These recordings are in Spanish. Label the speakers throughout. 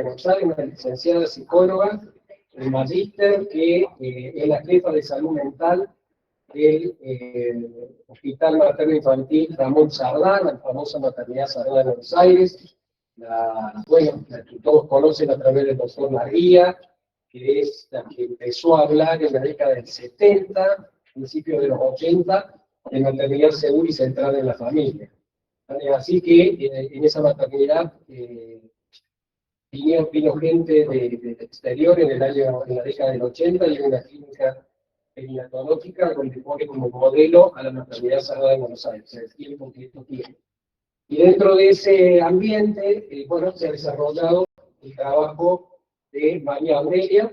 Speaker 1: María González, una licenciada psicóloga, el magíster, que es la jefa de salud mental del Hospital Materno Infantil Ramón Sardá, la famosa maternidad Sardá de Buenos Aires, bueno, la que todos conocen a través del doctor María, que es la que empezó a hablar en la década del 70, principios de los 80, de maternidad segura y centrada en la familia. Así que en esa maternidad vino gente del exterior en la década del 80, y en una clínica perinatológica donde pone como modelo a la maternidad sagrada de Buenos Aires, el tiempo que esto tiene. Y dentro de ese ambiente, bueno, se ha desarrollado el trabajo de María Aurelia,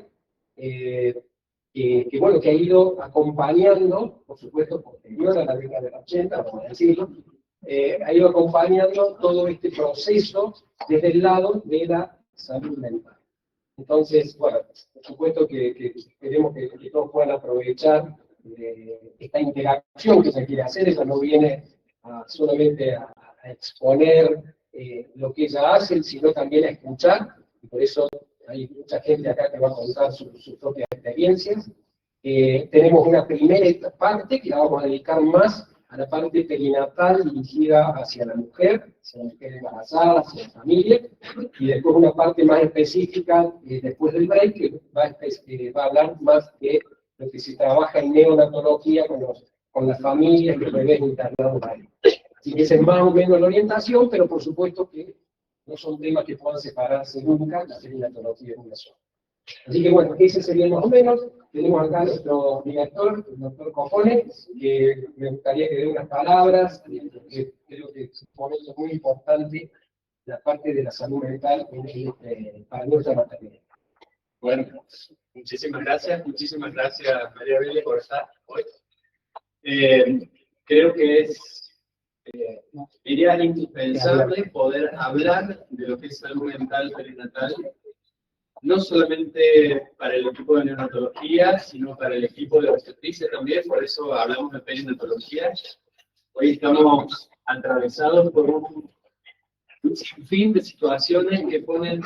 Speaker 1: bueno, que ha ido acompañando, por supuesto, posterior a la década del 80, vamos a decirlo, ha ido acompañando todo este proceso desde el lado de la salud mental. Entonces, bueno, por supuesto que queremos que todos puedan aprovechar esta interacción que se quiere hacer. Ella no viene solamente a exponer lo que ella hace, sino también a escuchar, y por eso hay mucha gente acá que va a contar sus propias experiencias. Tenemos una primera parte que la vamos a dedicar más a la parte perinatal dirigida hacia la mujer embarazada, hacia la familia, y después una parte más específica después del break, que va a hablar más de lo que se trabaja en neonatología con las familias y los bebés internados ahí. Así que esa es más o menos la orientación, pero por supuesto que no son temas que puedan separarse nunca, la perinatología es una sola. Así que bueno, ese sería más o menos. Tenemos acá a nuestro director, el doctor Cofone, que me gustaría que dé unas palabras, porque creo que es un momento muy importante la parte de la salud mental para nuestra maternidad.
Speaker 2: Bueno, muchísimas gracias María Aurelia por estar hoy. Creo que es ideal, indispensable poder hablar de lo que es salud mental perinatal, no solamente para el equipo de neonatología, sino para el equipo de obstetricia también, por eso hablamos de perinatología. Hoy estamos atravesados por un sinfín de situaciones que ponen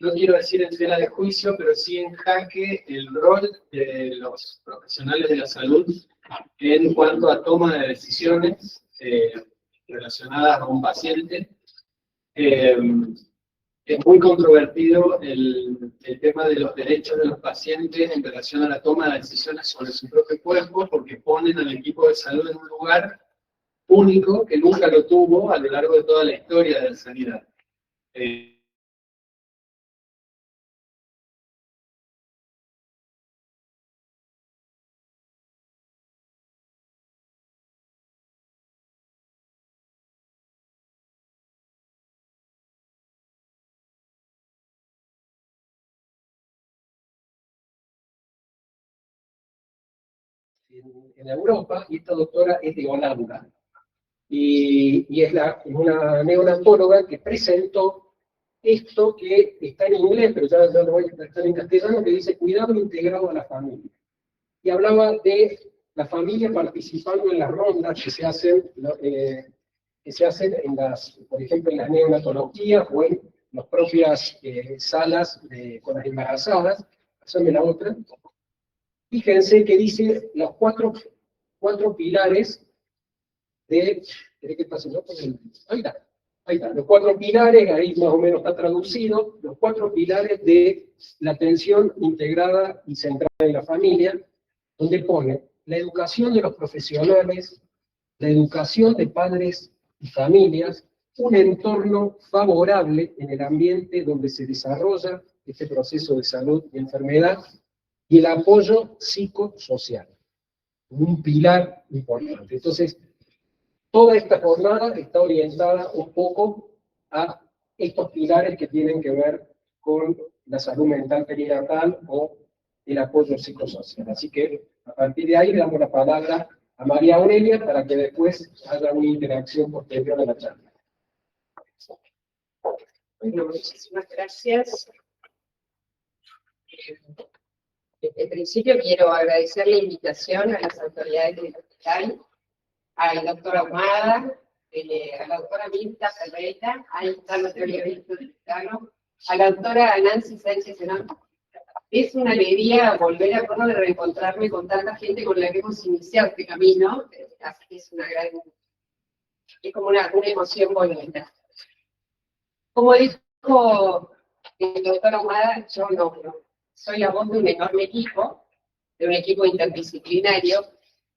Speaker 2: no quiero decir en tela de juicio, pero sí en jaque el rol de los profesionales de la salud en cuanto a toma de decisiones relacionadas a un paciente. Es muy controvertido el tema de los derechos de los pacientes en relación a la toma de decisiones sobre su propio cuerpo, porque ponen al equipo de salud en un lugar único que nunca lo tuvo a lo largo de toda la historia de la sanidad.
Speaker 1: En Europa, y esta doctora es de Holanda, y es una neonatóloga que presentó esto que está en inglés, pero ya lo voy a tratar en castellano, que dice cuidado integrado a la familia. Y hablaba de la familia participando en las rondas que se hacen en por ejemplo, en las neonatologías o en las propias salas con las embarazadas. Pásame la otra. Fíjense que dice los cuatro pilares de... ¿Querés que pase? ¿No? Ahí está. Los cuatro pilares, ahí más o menos está traducido, los cuatro pilares de la atención integrada y centrada en la familia, donde pone la educación de los profesionales, la educación de padres y familias, un entorno favorable en el ambiente donde se desarrolla este proceso de salud y enfermedad, y el apoyo psicosocial, un pilar importante. Entonces, toda esta jornada está orientada un poco a estos pilares que tienen que ver con la salud mental perinatal o el apoyo psicosocial. Así que, a partir de ahí, le damos la palabra a María Aurelia para que después haya una interacción posterior a la charla.
Speaker 3: Bueno, muchísimas gracias. En principio quiero agradecer la invitación a las autoridades del hospital, al doctor Ahumada, a la doctora Mirta Ferreira, ahí está la teoría del hospital, a la doctora Nancy Sánchez Serán. Es una alegría volver a poder reencontrarme con tanta gente con la que hemos iniciado este camino, así que es una gran, es como una emoción bonita. Como dijo el doctor Ahumada, yo no, soy la voz de un enorme equipo, de un equipo interdisciplinario,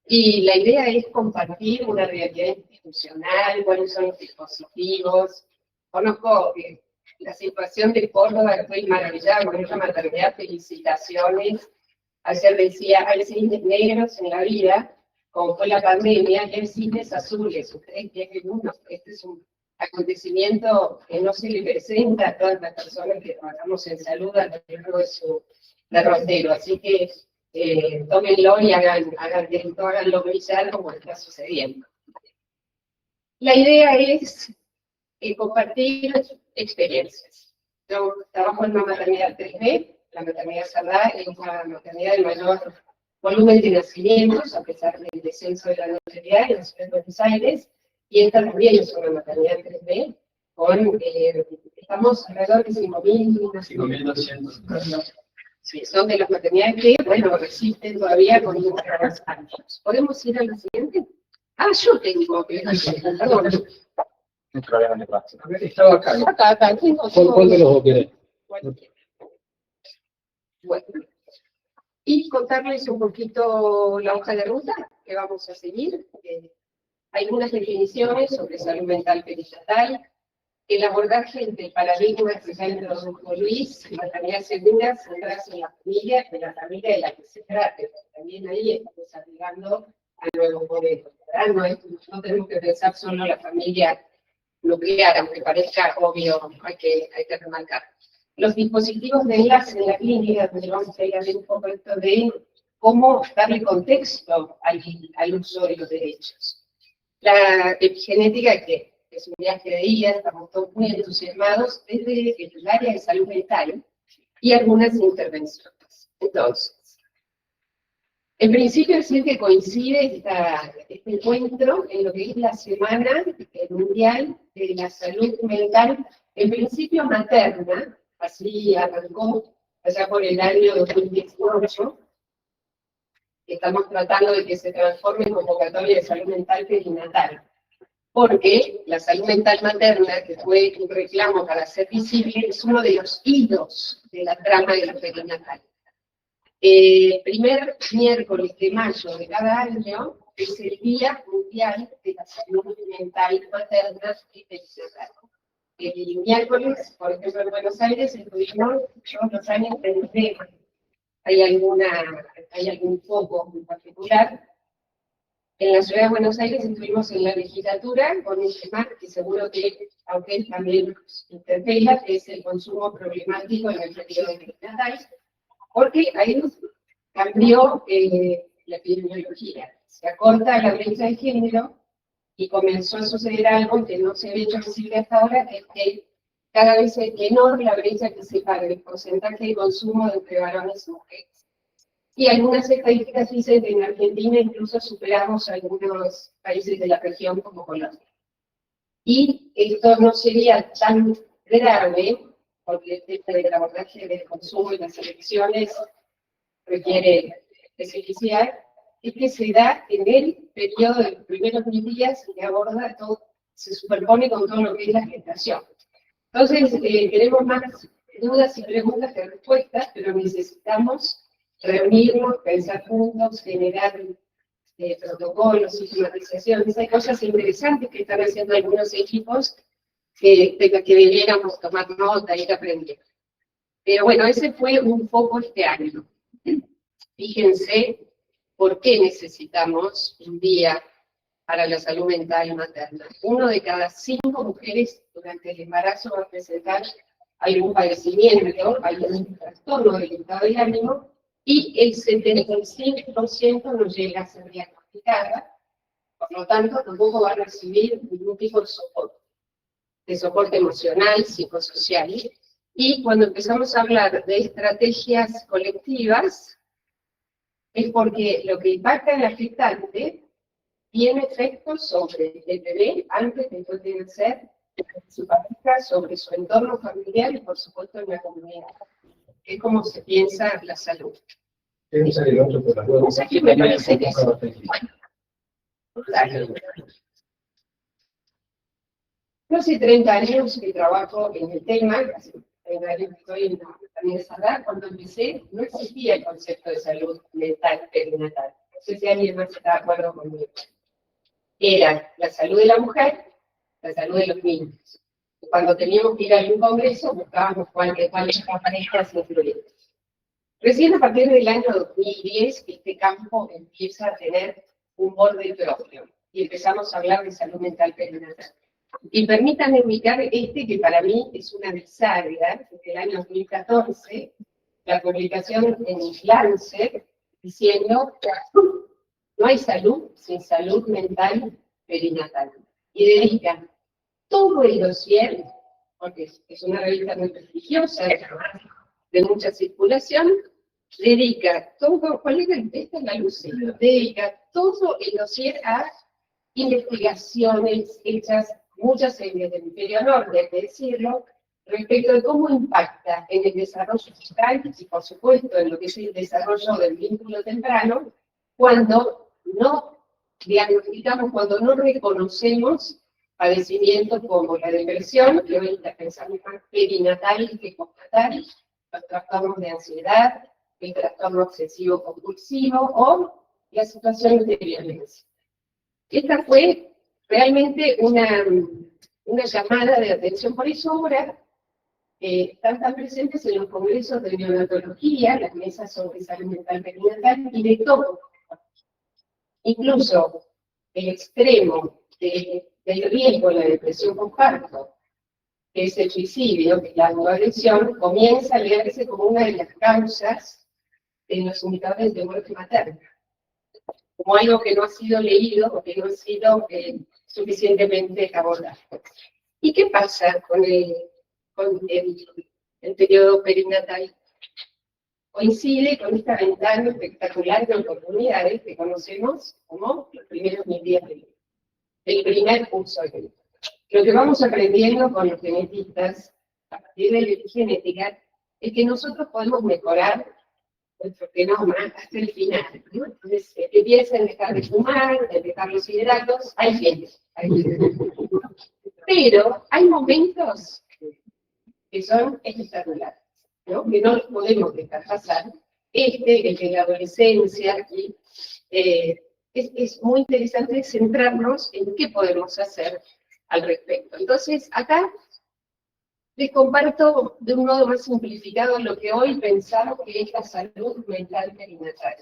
Speaker 3: y la idea es compartir una realidad institucional, cuáles son los dispositivos. Conozco la situación de Córdoba, estoy maravillada con esta maternidad, felicitaciones. Ayer decía, hay cisnes negros en la vida, como fue la pandemia, y hay cisnes azules. Ustedes tienen uno, este es un acontecimiento que no se le presenta a todas las personas que trabajamos en salud a lo largo de su derrotero. Así que tómenlo y háganlo brillar como está sucediendo. La idea es compartir experiencias. Yo trabajo en una maternidad 3B, la maternidad Sardá es una maternidad de mayor volumen de nacimientos, a pesar del descenso de la natalidad en la ciudad de Buenos Aires, y esta también es una maternidad 3B, con, estamos alrededor de 5.200. Sí, son de las maternidades que, bueno, resisten todavía con muchos años. ¿Podemos ir a la siguiente? Ah, yo tengo que... Perdón.
Speaker 4: Un problema de práctica.
Speaker 1: Estaba acá.
Speaker 3: Acá, tengo...
Speaker 1: ¿Cuál de los dos querés?
Speaker 3: Bueno. Y contarles un poquito la hoja de ruta que vamos a seguir. Hay unas definiciones sobre salud mental perinatal. El abordaje del paradigma que ya introdujo Luis, maternidad segura, centrarse en la familia, de la que se trate. También ahí estamos agregando a nuevos modelos. No tenemos que pensar solo en la familia nuclear, aunque parezca obvio, hay que remarcar. Los dispositivos de enlace en la clínica, donde vamos a ir a ver un poco esto de cómo darle contexto al uso de los derechos. La epigenética, que es un viaje de ida, estamos todos muy entusiasmados desde el área de salud mental y algunas intervenciones. Entonces, en principio decir que coincide este encuentro en lo que es la Semana Mundial de la Salud Mental, en principio materna, así arrancó allá por el año 2018. Estamos tratando de que se transforme en convocatoria de salud mental perinatal, porque la salud mental materna, que fue un reclamo para ser visible, es uno de los hilos de la trama de la perinatal. El primer miércoles de mayo de cada año es el Día Mundial de la Salud Mental Materna y Perinatal. El miércoles, por ejemplo, en Buenos Aires, estuvimos todos los años en febrero. Hay algún foco en particular. En la ciudad de Buenos Aires estuvimos en la legislatura con un tema que seguro que a ustedes también nos interpela, que es el consumo problemático en el periodo de perinatal, porque ahí cambió la epidemiología. Se acorta la brecha de género y comenzó a suceder algo que no se había hecho visible hasta ahora, que es que cada vez es menor la brecha que separa el porcentaje de consumo entre varones y mujeres. Y algunas estadísticas dicen que en Argentina incluso superamos a algunos países de la región como Colombia. Y esto no sería tan grave, porque el tema del abordaje del consumo y las elecciones requiere especificidad, es que se da en el periodo de los primeros 1000 días y aborda todo, se superpone con todo lo que es la gestación. Entonces, queremos más dudas y preguntas que respuestas, pero necesitamos reunirnos, pensar juntos, generar protocolos, sistematizaciones. Hay cosas interesantes que están haciendo algunos equipos de las que debiéramos tomar nota y ir aprendiendo. Pero bueno, ese fue un foco este año. Fíjense por qué necesitamos un día para la salud mental materna. 1 de cada 5 mujeres durante el embarazo va a presentar algún padecimiento, algún trastorno del estado de ánimo, y el 75% no llega a ser diagnosticada, por lo tanto tampoco va a recibir ningún tipo de soporte emocional, psicosocial. Y cuando empezamos a hablar de estrategias colectivas, es porque lo que impacta en la gestante tiene efectos sobre el bebé antes de nacer sobre su pareja, sobre su entorno familiar y por supuesto en la comunidad. Es como se piensa la salud. O sea que me parece que eso. Bueno, yo hace 30 años que trabajo en el tema, hace 30 años que estoy en esa edad. Cuando empecé no existía el concepto de salud mental perinatal. No sé si alguien más está de acuerdo conmigo. Era la salud de la mujer, la salud de los niños. Cuando teníamos que ir a algún congreso, buscábamos cuáles parejas influyentes. Recién a partir del año 2010, este campo empieza a tener un borde propio y empezamos a hablar de salud mental perinatal. Y permítanme ubicar que para mí es una bisagra, desde el año 2014, la publicación en Lancet diciendo que no hay salud sin salud mental perinatal. Y dedican todo el dossier, porque es una revista muy prestigiosa, de mucha circulación, dedica todo, ¿cuál es esta es la luz? Dedica todo el dossier a investigaciones hechas, muchas en el hemisferio norte, hay que decirlo, respecto de cómo impacta en el desarrollo social y, por supuesto, en lo que es el desarrollo del vínculo temprano, cuando no diagnosticamos, cuando no reconocemos padecimientos como la depresión, que hoy pensamos más perinatal que postnatal, los trastornos de ansiedad, el trastorno obsesivo compulsivo o la situación de violencia. Esta fue realmente una llamada de atención. Por eso ahora están tan presentes en los congresos de neonatología, las mesas sobre salud mental perinatal y de todo. Incluso el extremo del riesgo de la depresión postparto, que es el suicidio, que es la autoagresión, comienza a leerse como una de las causas en los indicadores de muerte materna, como algo que no ha sido leído o que no ha sido suficientemente abordado. ¿Y qué pasa con el periodo perinatal? Coincide con esta ventana espectacular de oportunidades que conocemos como los primeros 1000 días de vida, el primer curso de vida. Lo que vamos aprendiendo con los genetistas, a partir de la epigenética, es que nosotros podemos mejorar nuestro genoma hasta el final, ¿no? Entonces, empiezan a dejar de fumar, de dejar los hidratos, hay gente. Pero hay momentos que son espectaculares, ¿no? Que no los podemos dejar pasar. El de la adolescencia, y, es muy interesante centrarnos en qué podemos hacer al respecto. Entonces, acá les comparto de un modo más simplificado lo que hoy pensamos que es la salud mental perinatal,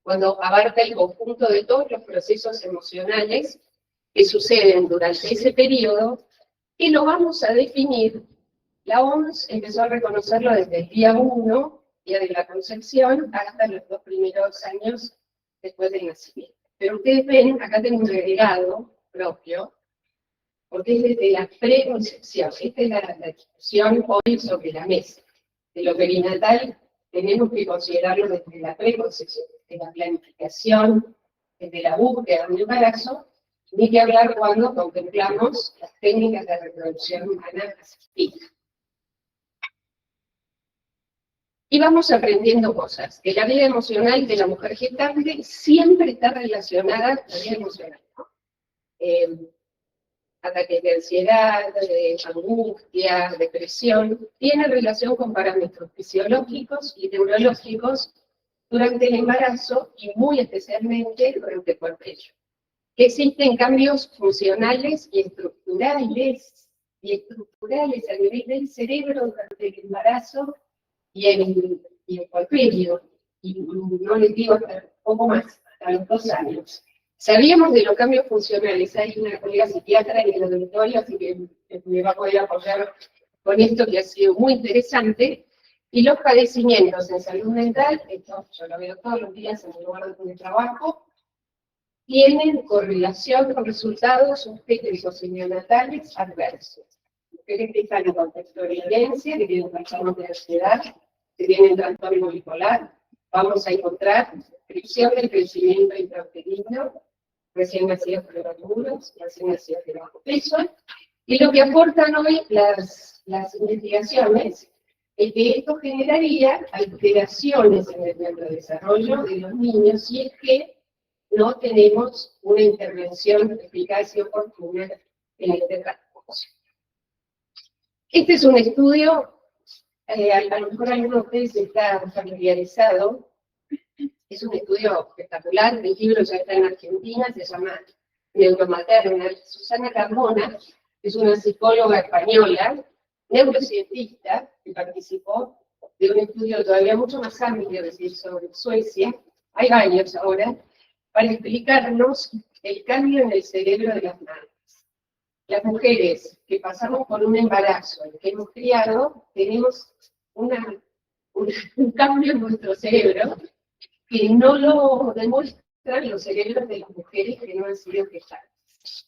Speaker 3: cuando abarca el conjunto de todos los procesos emocionales que suceden durante ese periodo, y lo vamos a definir. La OMS empezó a reconocerlo desde el día 1, día de la concepción, hasta los 2 primeros años después del nacimiento. Pero ustedes ven, acá tengo un agregado propio, porque es desde la preconcepción. Esta es la discusión hoy sobre la mesa. De lo perinatal tenemos que considerarlo desde la preconcepción, desde la planificación, desde la búsqueda de un embarazo, ni que hablar cuando contemplamos las técnicas de reproducción humana asistida. Y vamos aprendiendo cosas. Que la vida emocional de la mujer gestante siempre está relacionada con la vida emocional, ¿no? Ataques de ansiedad, de angustia, depresión, tienen relación con parámetros fisiológicos y neurológicos durante el embarazo y muy especialmente durante el puerperio. Existen cambios funcionales y estructurales a nivel del cerebro durante el embarazo y el puerperio, y no les digo hasta un poco más, hasta los 2 años. Sabíamos de los cambios funcionales, hay una colega psiquiatra en el auditorio, así que me va a poder apoyar con esto que ha sido muy interesante, y los padecimientos en salud mental, esto yo lo veo todos los días en el lugar donde trabajo, tienen correlación con resultados obstétricos y neonatales adversos. Mujeres que están en contexto de violencia, que tienen trastornos de ansiedad, que tienen trastorno bipolar, vamos a encontrar descripción del crecimiento intrauterino, recién nacidos prematuros, recién nacidos de bajo peso, Y lo que aportan hoy las investigaciones es que esto generaría alteraciones en el neurodesarrollo de los niños si es que no tenemos una intervención eficaz y oportuna en este transcurso. Este es un estudio, a lo mejor alguno de ustedes está familiarizado, es un estudio espectacular, el libro ya está en Argentina, se llama Neuromaterna. Susana Carmona es una psicóloga española, neurocientista, que participó de un estudio todavía mucho más amplio, es decir, sobre Suecia, hay años ahora, para explicarnos el cambio en el cerebro de las madres. Las mujeres que pasamos por un embarazo, el que hemos criado, tenemos un cambio en nuestro cerebro que no lo demuestran los cerebros de las mujeres que no han sido gestantes.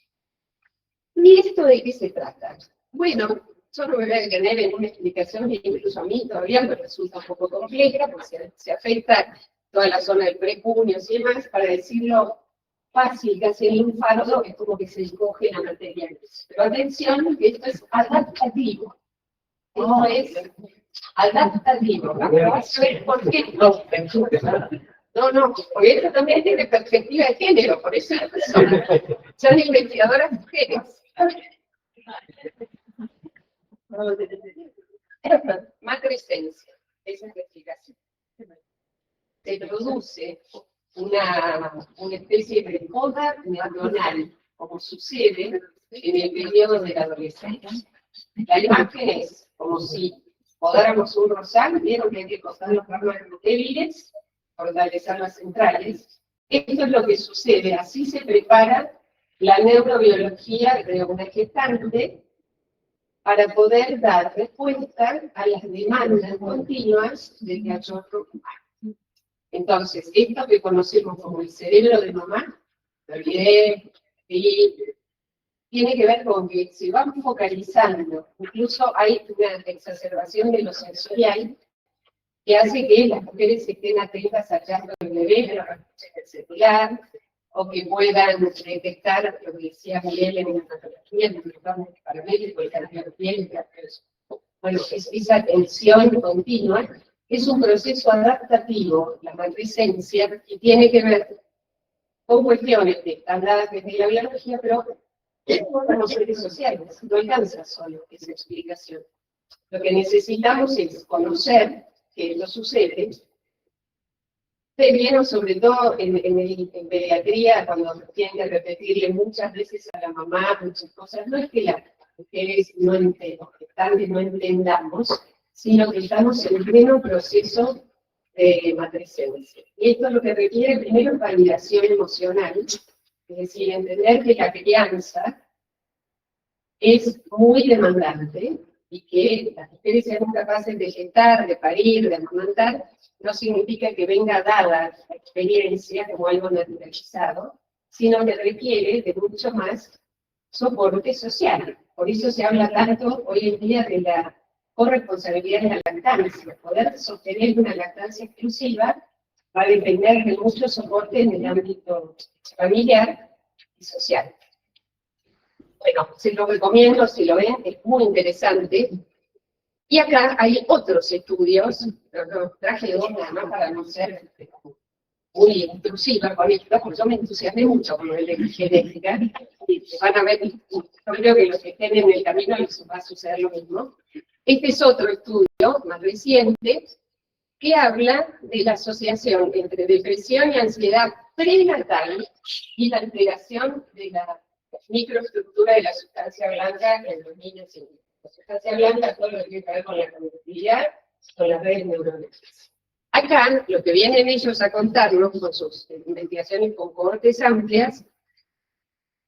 Speaker 3: ¿Y esto de qué se trata? Bueno, yo no me voy a detener en una explicación que incluso a mí todavía me resulta un poco compleja, porque se afecta toda la zona del prepucio y demás, para decirlo fácil, casi el linfardo, es como que se encoge la materia. Pero atención, que esto es adaptativo. Esto es adaptativo. Vamos a ver por qué. No, porque esto también tiene perspectiva de género, por eso son investigadoras mujeres. Macroesencia, esa es la explicación. Se produce una especie de poda neuronal, como sucede en el periodo de la adolescencia. La imagen es como si podáramos un rosal, vieron que hay que cortar los ramas débiles, fortalecer las centrales. Esto es lo que sucede, así se prepara la neurobiología de una gestante para poder dar respuesta a las demandas continuas del cachorro humano. Entonces, esto que conocemos como el cerebro de mamá, lo olvidé, y tiene que ver con que se van focalizando, incluso hay una exacerbación de lo sensorial que hace que las mujeres estén atentas al llanto del bebé, a la escuchen del celular, o que puedan detectar lo que decía Miguel en una patología, en el paramédico, el cambio de piel, bueno, esa tensión continua es un proceso adaptativo, la matrescencia, y tiene que ver con cuestiones que están dadas desde la biología, pero con los seres sociales, no alcanza solo esa explicación. Lo que necesitamos es conocer que esto sucede, pero sobre todo en pediatría, cuando tienen que repetirle muchas veces a la mamá muchas cosas, no es que las mujeres no entendamos, sino que estamos en pleno proceso de matrescencia. Y esto es lo que requiere primero validación emocional, es decir, entender que la crianza es muy demandante y que las mujeres sean capaces de gestar, de parir, de amamantar, no significa que venga dada la experiencia como algo naturalizado, sino que requiere de mucho más soporte social. Por eso se habla tanto hoy en día de la corresponsabilidad de la lactancia. Poder sostener una lactancia exclusiva va a depender de mucho soporte en el ámbito familiar y social. Bueno, se lo recomiendo, si lo ven, es muy interesante. Y acá hay otros estudios, los traje dos nada más para no ser muy intrusiva con esto, porque yo me entusiasmé mucho con el de genética, y van a ver, yo creo que los que estén en el camino les va a suceder lo mismo. Este es otro estudio más reciente que habla de la asociación entre depresión y ansiedad prenatal y la alteración de la microestructura de la sustancia blanca en los niños y niñas. La sustancia blanca, todo lo que tiene que ver con la conectividad, con las redes neuronales. Acá, lo que vienen ellos a contarnos con sus investigaciones con cohortes amplias,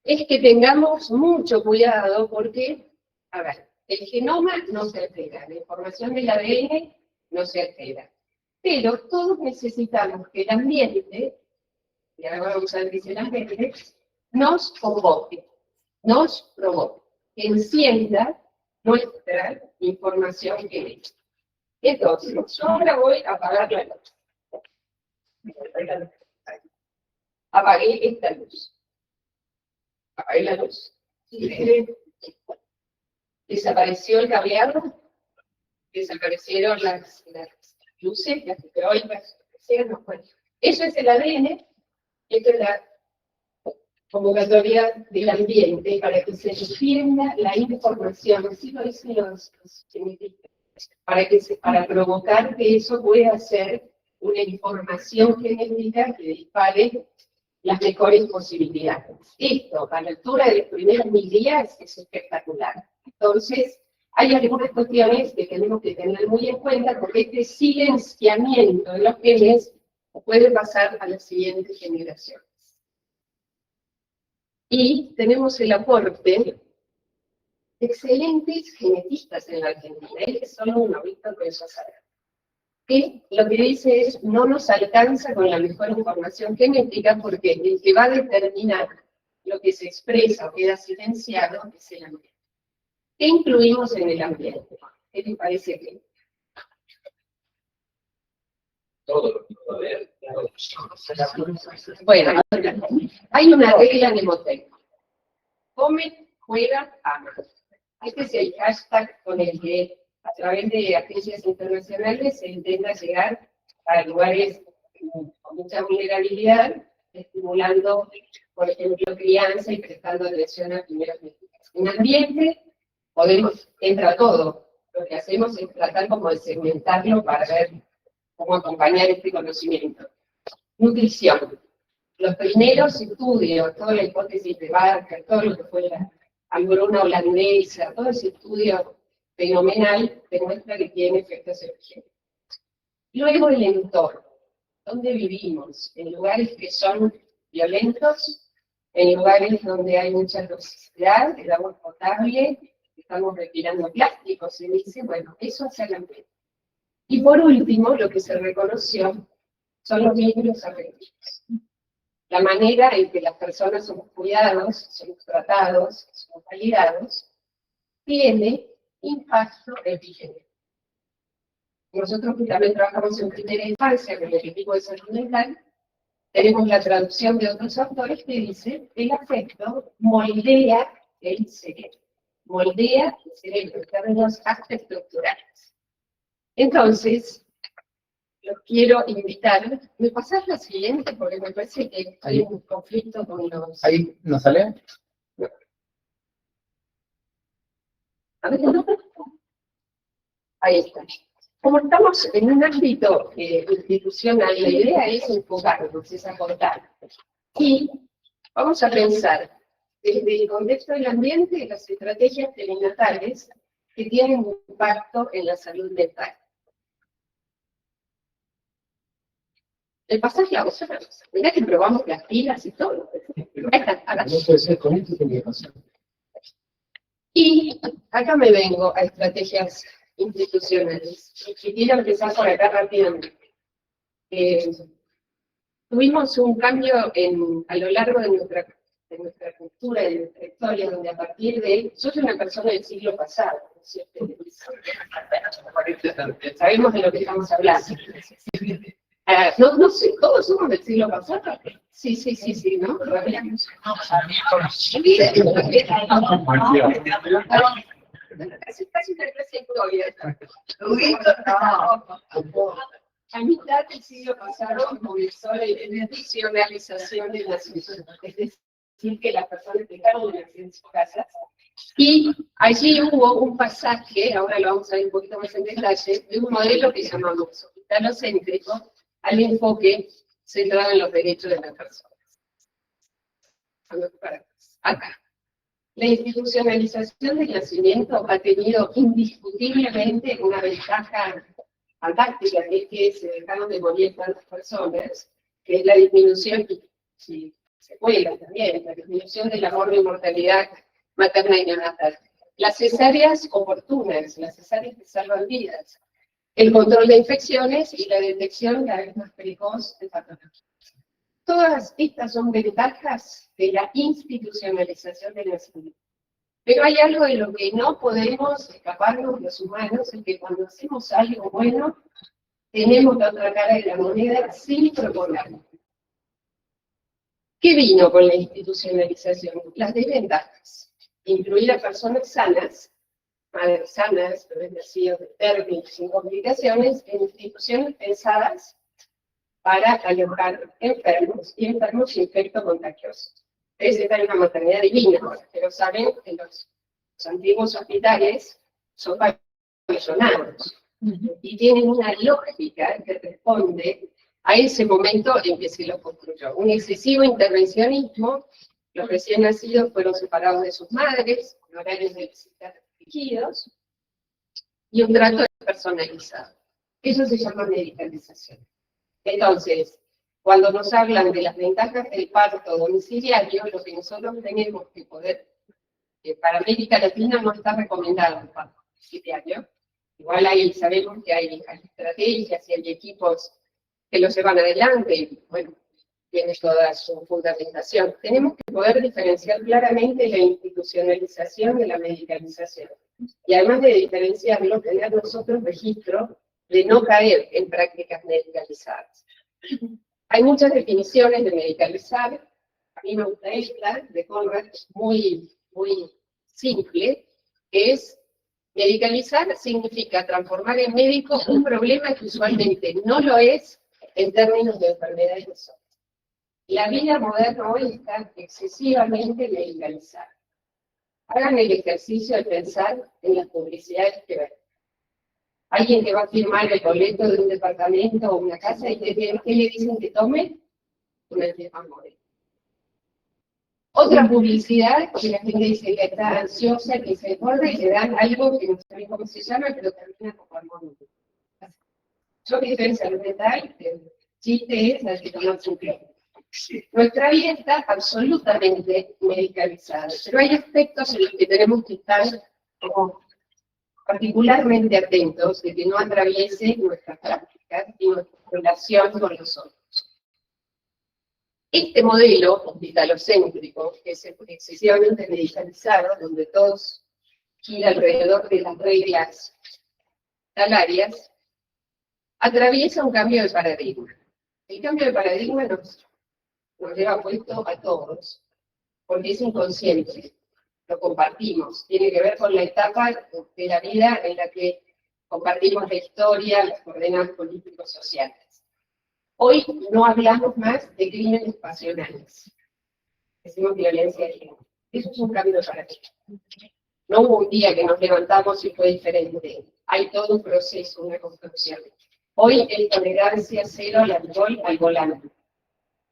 Speaker 3: es que tengamos mucho cuidado porque, a ver, el genoma no se altera, la información del ADN no se altera, pero todos necesitamos que el ambiente, y ahora vamos a ver qué es el ambiente, nos convoque, nos provoque, que encienda nuestra información genética. Entonces, yo ahora voy a apagar la luz. Apagué esta luz. Apagué la luz. Desapareció el cableado, desaparecieron las luces, las microondas, bueno, eso es el ADN, esto es la convocatoria del ambiente para que se defienda la información, así lo dicen los genetistas, para provocar que eso pueda ser una información genética que dispare las mejores posibilidades. Esto, a la altura de los primeros 1000 días, es espectacular. Entonces, hay algunas cuestiones que tenemos que tener muy en cuenta, porque este silenciamiento de los genes puede pasar a las siguientes generaciones. Y tenemos el aporte de excelentes genetistas en la Argentina. Él es solo uno, Víctor Bellazar. Que lo que dice es, no nos alcanza con la mejor información genética, porque el que va a determinar lo que se expresa o queda silenciado es el ambiente. ¿Qué incluimos en el ambiente? ¿Qué te parece que?
Speaker 1: Todo lo que puede haber.
Speaker 3: Bueno, hay una regla mnemotécnica. Come, juega, ama. Este es el hashtag con el que a través de agencias internacionales se intenta llegar a lugares con mucha vulnerabilidad, estimulando, por ejemplo, crianza y prestando atención a primeras medidas. En ambiente entra todo. Lo que hacemos es tratar como de segmentarlo para ver cómo acompañar este conocimiento. Nutrición. Los primeros estudios, toda la hipótesis de Barker, todo lo que fue la hambruna holandesa, todo ese estudio fenomenal demuestra que tiene efectos epigenéticos. Luego el entorno, donde vivimos, en lugares que son violentos, en lugares donde hay mucha toxicidad, el agua potable, estamos respirando plásticos, se dice, bueno, eso hace el ambiente. Y por último, lo que se reconoció son los vínculos afectivos. La manera en que las personas somos cuidados, somos tratados, somos validados, tiene impacto epigenético. Nosotros que también trabajamos en primera infancia con el equipo de salud mental, tenemos la traducción de otros autores que dice el afecto moldea el cerebro. Moldea el cerebro en términos estructurales. Entonces, los quiero invitar. ¿Me pasas la siguiente? Porque me parece que hay un conflicto con los...
Speaker 4: ¿Ahí no sale?
Speaker 3: A ver, ¿no? Ahí está. Como estamos en un ámbito institucional, la idea es enfocarnos, es aportar. Y vamos a pensar desde el contexto del ambiente las estrategias perinatales que tienen un impacto en la salud mental. El pasaje a vosotros. Mirá que probamos las pilas y todo.
Speaker 1: No puede ser con esto, tiene que pasar.
Speaker 3: Y acá me vengo a estrategias institucionales. Y quiero empezar por acá rápidamente. Tuvimos un cambio a lo largo de nuestra cultura, de nuestra historia, donde a partir de... Yo soy una persona del siglo pasado, ¿no es cierto? Sabemos de lo que estamos hablando. No sé, ¿todos somos del siglo pasado? Sí, ¿no? Casi una clase de historia. A mitad del siglo pasado comenzó la institucionalización de la sociedad, es decir, que las personas dejaron de vivir en sus casas. Y allí hubo un pasaje, ahora lo vamos a ver un poquito más en detalle, de un modelo que llamamos hospitalocéntrico al enfoque centrado en los derechos de las personas. Acá. La institucionalización del nacimiento ha tenido indiscutiblemente una ventaja fantástica, que es que se dejaron de morir tantas personas, que es la disminución, y secuela también, la disminución del amor de mortalidad materna y neonatal. Las cesáreas oportunas, las cesáreas que salvan vidas, el control de infecciones y la detección cada vez más precoz de patologías. Todas estas son ventajas de la institucionalización del nacimiento. Pero hay algo de lo que no podemos escaparnos los humanos, es que cuando hacemos algo bueno, tenemos la otra cara de la moneda sin proponerlo. ¿Qué vino con la institucionalización? Las desventajas. Incluir a personas sanas madres sanas, bebés nacidos de términos sin complicaciones, en instituciones pensadas para alojar enfermos y enfermos infectocontagiosos. Esta es una maternidad divina, pero saben que los antiguos hospitales son pabellonados y tienen una lógica que responde a ese momento en que se lo construyó. Un excesivo intervencionismo, los recién nacidos fueron separados de sus madres, con horarios de visitas restringidos, y un trato personalizado. Eso se llama medicalización. Entonces, cuando nos hablan de las ventajas del parto domiciliario, lo que nosotros tenemos que poder, para América Latina no está recomendado el parto domiciliario. Igual ahí sabemos que hay estrategias y hay equipos que lo llevan adelante, y bueno, tiene toda su fundamentación. Tenemos que poder diferenciar claramente la institucionalización de la medicalización. Y además de diferenciarlo, tener nosotros registro de no caer en prácticas medicalizadas. Hay muchas definiciones de medicalizar. A mí me gusta esta, de Conrad, muy simple, que es: medicalizar significa transformar en médico un problema que usualmente no lo es en términos de enfermedades de salud. La vida moderna hoy está excesivamente medicalizada. Hagan el ejercicio de pensar en las publicidades que ven. Alguien que va a firmar el boleto de un departamento o una casa, y ¿qué le dicen que tome? Un antiespasmódico. Otra publicidad, que la gente dice que está ansiosa, que se desborda, y le dan algo que no sabe cómo se llama, pero termina como armónico. Yo que estoy en salud mental, el chiste es el que tomar su cloro. Nuestra vida está absolutamente medicalizada, pero hay aspectos en los que tenemos que estar como particularmente atentos de que no atraviese nuestras prácticas y nuestra relación con los otros. Este modelo hospitalocéntrico, que es excesivamente medicalizado, donde todos gira alrededor de las reglas salarias, atraviesa un cambio de paradigma. El cambio de paradigma nos lleva puesto a todos, porque es inconsciente, lo compartimos, tiene que ver con la etapa de la vida en la que compartimos la historia, las coordenadas políticos sociales. Hoy no hablamos más de crímenes pasionales, decimos violencia de género. Eso es un cambio de paradigma. No hubo un día que nos levantamos y fue diferente, hay todo un proceso, una construcción. Hoy es tolerancia cero al alcohol al volante.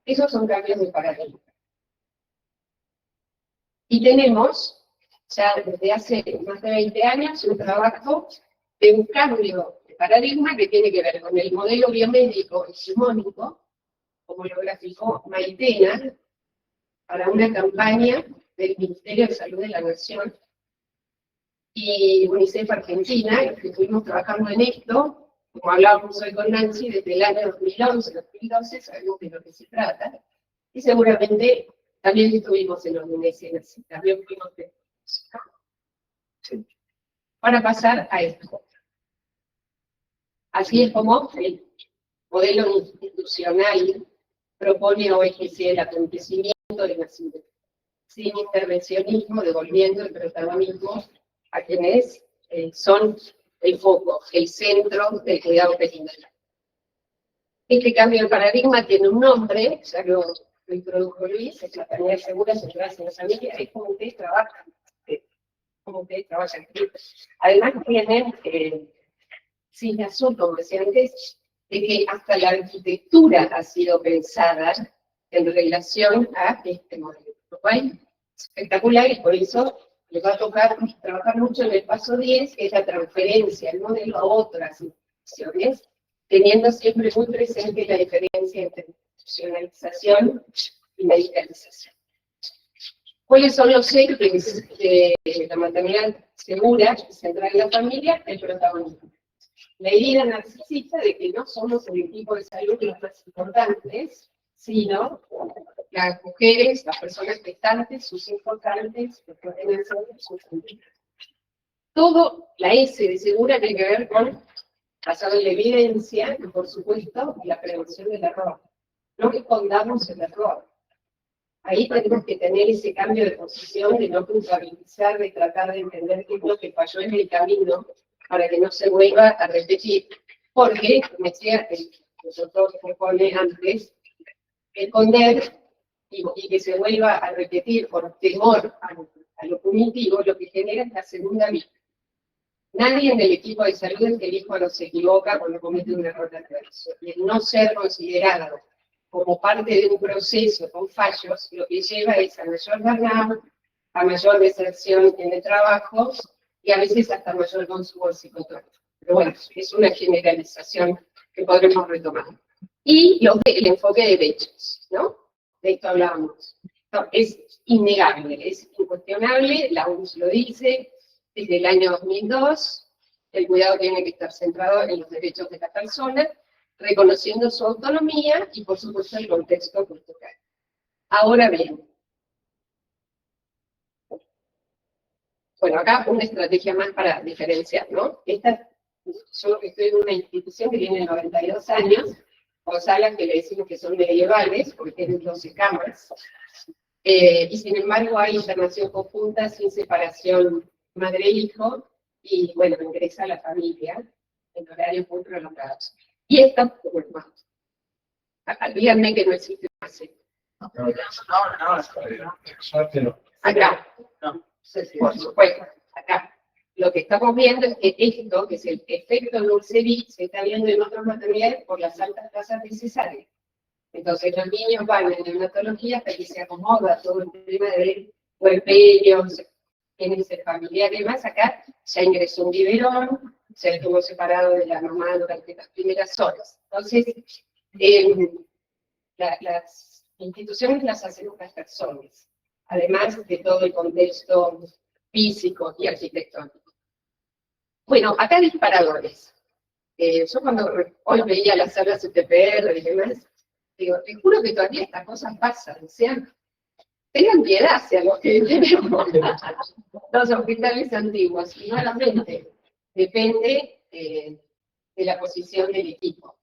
Speaker 3: Esos son cambios de paradigma. Y tenemos, ya desde hace más de 20 años, un trabajo de un cambio de paradigma que tiene que ver con el modelo biomédico hegemónico, como lo graficó Maitena, para una campaña del Ministerio de Salud de la Nación y UNICEF Argentina, que estuvimos trabajando en esto, como hablábamos hoy con Nancy, desde el año 2011-2012, sabemos de lo que se trata, y seguramente también estuvimos en los UNESC, también fuimos de... Para pasar a esto. Así es como el modelo institucional propone hoy que sea el acontecimiento de nacimiento, sin intervencionismo, devolviendo el protagonismo a quienes son el foco, el centro del cuidado perinatal. Este cambio de paradigma tiene un nombre, ya lo introdujo Luis, es maternidad segura, centrada en la familia, es como ustedes trabajan. Además tienen sin asunto, como decía antes, de que hasta la arquitectura ha sido pensada en relación a este modelo. Lo cual es espectacular, y por eso les va a tocar trabajar mucho en el paso 10, que es la transferencia del modelo a otras instituciones, teniendo siempre muy presente la diferencia entre institucionalización y medicalización. ¿Cuáles son los ejes de la maternidad segura, centrada en la familia? El protagonismo. La herida narcisista de que no somos el equipo de salud los más importantes, sino las mujeres, las personas gestantes, sus importantes, los que pueden ser sus familias. Todo, la S de segura, tiene que ver con, basado en la evidencia, y por supuesto, la prevención del error. No escondamos el error. Ahí tenemos que tener ese cambio de posición, de no culpabilizar, de tratar de entender qué es lo que falló en el camino para que no se vuelva a repetir. Porque, como decía el doctor propone antes, esconder y que se vuelva a repetir por temor a lo punitivo, lo que genera es la segunda víctima. Nadie en el equipo de salud es que el hijo no se equivoca cuando comete un error adverso. Y el no ser considerado como parte de un proceso con fallos, lo que lleva es a mayor burnout, a mayor deserción en el trabajo y a veces hasta mayor consumo psicotrópico. Pero bueno, es una generalización que podremos retomar. Y el enfoque de derechos, ¿no? De esto hablábamos. No, es innegable, es incuestionable, la OMS lo dice, desde el año 2002, el cuidado tiene que estar centrado en los derechos de la persona, reconociendo su autonomía y, por supuesto, el contexto cultural. Ahora bien, bueno, acá una estrategia más para diferenciar, ¿no? Yo estoy en una institución que tiene 92 años, o salas que le decimos que son medievales, porque tienen 12 camas, y sin embargo hay internación conjunta sin separación madre-hijo, y bueno, ingresa la familia en horarios muy prolongados. Y esta, bueno, díganme que no existe más. Acá, por supuesto, acá. Lo que estamos viendo es que esto, que es el efecto Nursery, se está viendo en otros materiales por las altas tasas de cesárea. Entonces los niños van en neonatología hasta que se acomoda todo el tema de puerperios, genética familiar y demás. Acá ya ingresó un biberón, se estuvo separado de la mamá durante las primeras horas. Entonces, las instituciones las hacemos las personas, además de todo el contexto físico y arquitectónico. Bueno, acá disparadores. Yo cuando hoy veía las salas UTPR y demás, digo, te juro que todavía estas cosas pasan, o sea, tengan piedad hacia los que tenemos los hospitales antiguos, y nuevamente, depende de la posición del equipo.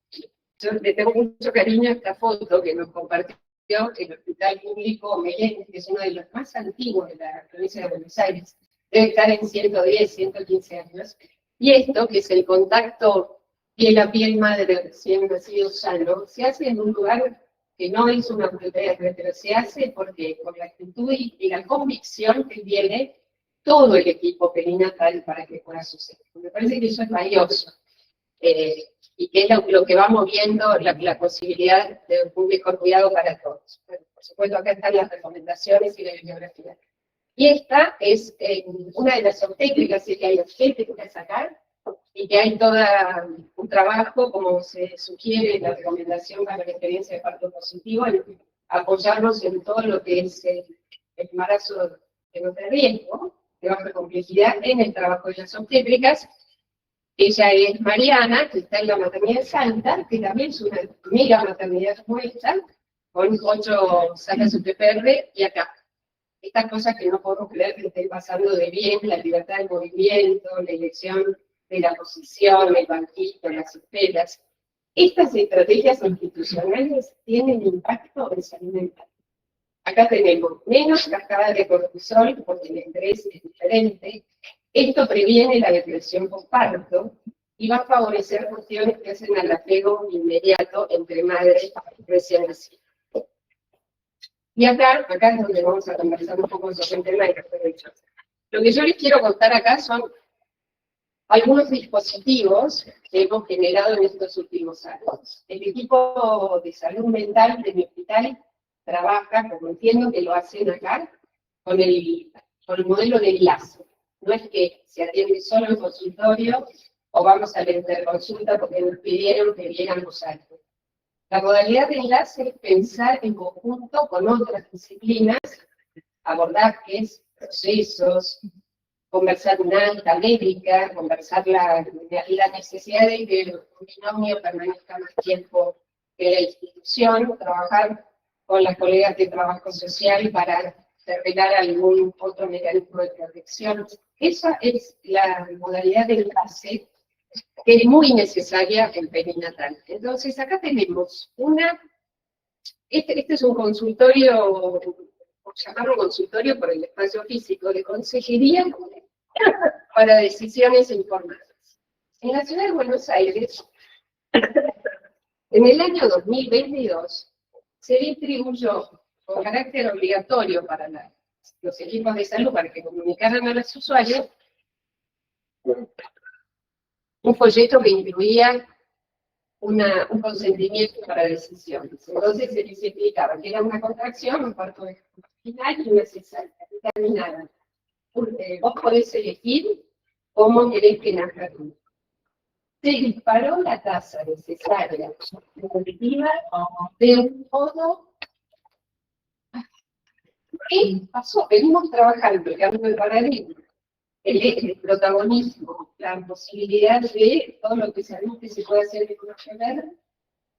Speaker 3: Yo le tengo mucho cariño a esta foto que nos compartió el Hospital Público Meléndez, que es uno de los más antiguos de la provincia de Buenos Aires, debe estar en 110, 115 años, y esto, que es el contacto piel a piel madre recién nacido sano, se hace en un lugar que no es una UTPR, pero se hace porque por la actitud y la convicción que tiene todo el equipo perinatal para que pueda suceder. Me parece que eso es valioso, y que es lo que va moviendo la posibilidad de un público cuidado para todos. Bueno, por supuesto, acá están las recomendaciones y la bibliografía. Y esta es una de las obstétricas, y que hay obstétricas acá, y que hay todo un trabajo, como se sugiere en la recomendación para la experiencia de parto positivo, en apoyarnos en todo lo que es el embarazo de no riesgo, de baja complejidad, en el trabajo de las obstétricas. Ella es Mariana, que está en la maternidad de Salta, que también es una mega maternidad como esta, con 8 salas UTPR, y acá. Estas cosas que no podemos creer que estén pasando de bien, la libertad de movimiento, la elección de la posición, el banquito, las esperas. Estas estrategias institucionales tienen impacto en salud mental. Acá tenemos menos cascada de cortisol, porque el estrés es diferente. Esto previene la depresión postparto y va a favorecer cuestiones que hacen al apego inmediato entre madres recién nacidas. Y acá es donde vamos a conversar un poco sobre el tema de los derechos. Lo que yo les quiero contar acá son algunos dispositivos que hemos generado en estos últimos años. El equipo de salud mental de mi hospital trabaja, como entiendo que lo hacen acá, con el modelo de enlace. No es que se atiende solo en consultorio o vamos a la interconsulta porque nos pidieron que viéramos algo. La modalidad de enlace es pensar en conjunto con otras disciplinas, abordajes, procesos, conversar una alta médica, conversar la necesidad de que el binomio permanezca más tiempo en la institución, trabajar con las colegas de trabajo social para revelar algún otro mecanismo de protección. Esa es la modalidad de enlace que es muy necesaria en perinatal. Entonces, acá tenemos este es un consultorio llamarlo consultorio por el espacio físico, de consejería para decisiones informadas. En la ciudad de Buenos Aires, en el año 2022, se distribuyó con carácter obligatorio para los equipos de salud para que comunicaran a los usuarios un folleto que incluía un consentimiento para decisiones. Entonces se les explicaba que era una contracción, un parto vaginal y una cesárea. Determinada. Vos podés elegir cómo querés que nazca tu hijo. Se disparó la tasa de cesárea positiva de un modo. ¿Qué pasó? Venimos trabajando el cambio de paradigma, el protagonismo, la posibilidad de todo lo que sabemos que se puede hacer de conocer.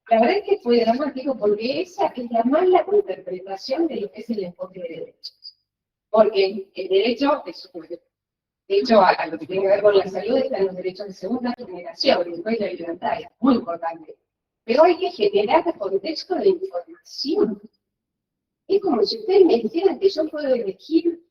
Speaker 3: La verdad es que fue dramático porque esa es la mala interpretación de lo que es el enfoque de derechos. Porque el derecho es de hecho, a lo que tiene que ver con la salud están los derechos de segunda generación, después la libertad, es muy importante. Pero hay que generar contexto de información. Es como si ustedes me dijeran que yo puedo elegir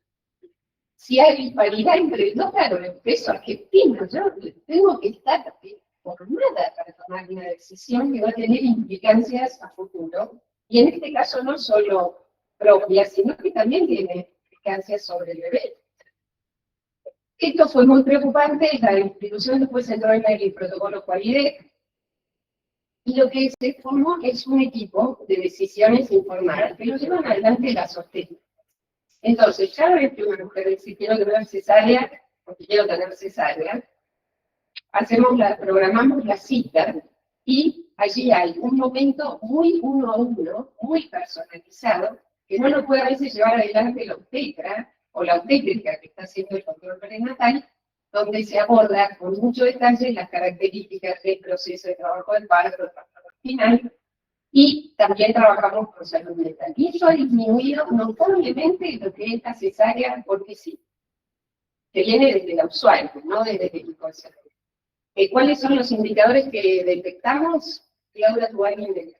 Speaker 3: si hay disparidad entre el dólar o el peso argentino. Yo tengo que estar formada para tomar una decisión que va a tener implicancias a futuro. Y en este caso no solo propias, sino que también tiene implicancias sobre el bebé. Esto fue muy preocupante, la institución después entró en el protocolo Qualidec, y lo que se formó es un equipo de decisiones informadas, que lo llevan adelante la sostenibilidad. Entonces, cada vez que una mujer dice quiero tener cesárea, porque quiero tener cesárea, programamos la cita, y allí hay un momento muy uno a uno, muy personalizado, que no lo puede a veces llevar adelante la obstetra, o la obstétrica que está haciendo el control prenatal, donde se aborda con mucho detalle las características del proceso de trabajo del parto, del parto vaginal, y también trabajamos con salud mental. Y eso ha disminuido notablemente lo que es la cesárea, porque sí, que viene desde la usuario, no desde el equipo de salud. ¿Cuáles son los indicadores que detectamos? Laura Tuani.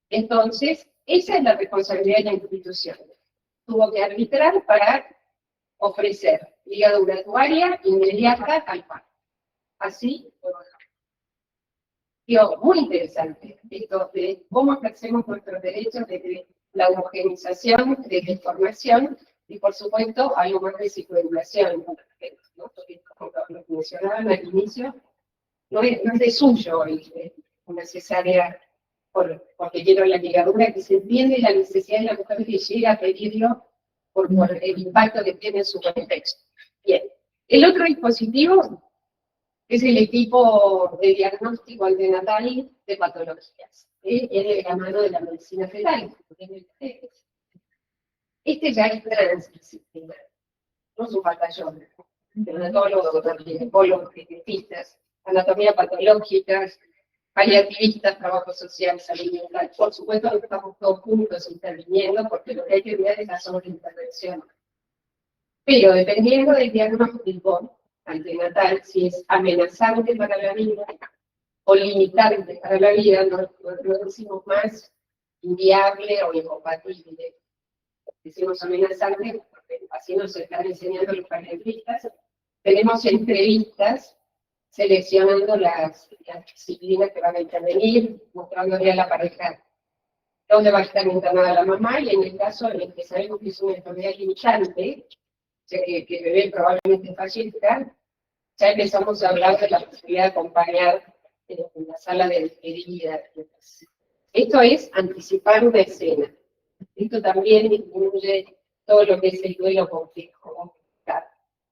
Speaker 3: Entonces, esa es la responsabilidad de la institución. Tuvo que arbitrar para ofrecer ligadura tubaria inmediata al parto. Así, muy interesante esto de cómo ejercemos nuestros derechos desde la homogenización, desde la información y, por supuesto, algo más de psicoeducación, ¿no? Porque, como lo mencionaban al inicio, no es de suyo una cesárea porque quiero la ligadura, que se entiende la necesidad de la mujer que llega a pedirlo por el impacto que tiene en su contexto. Bien, el otro dispositivo es el equipo de diagnóstico antenatal de patologías. Viene de la mano de la medicina fetal. Este ya es transdisciplinar, no es un batallón, neonatólogos, ginecólogos, genetistas, anatomía patológica, paliativistas, trabajo social, salud mental. Por supuesto, estamos todos juntos interviniendo porque lo que hay que ver es la sobreintervención. Pero dependiendo del diagnóstico antenatal, si es amenazante para la vida o limitante para la vida, lo decimos más inviable o incompatible. Decimos amenazante porque así nos están enseñando los paliativistas. Tenemos entrevistas seleccionando las disciplinas que van a intervenir, mostrándole a la pareja dónde va a estar internada la mamá, y en el caso en el que sabemos que es una enfermedad limitante, o sea que el bebé probablemente fallezca, ya empezamos a hablar de la posibilidad de acompañar en la sala de despedida. Esto es anticipar una escena. Esto también incluye todo lo que es el duelo complejo.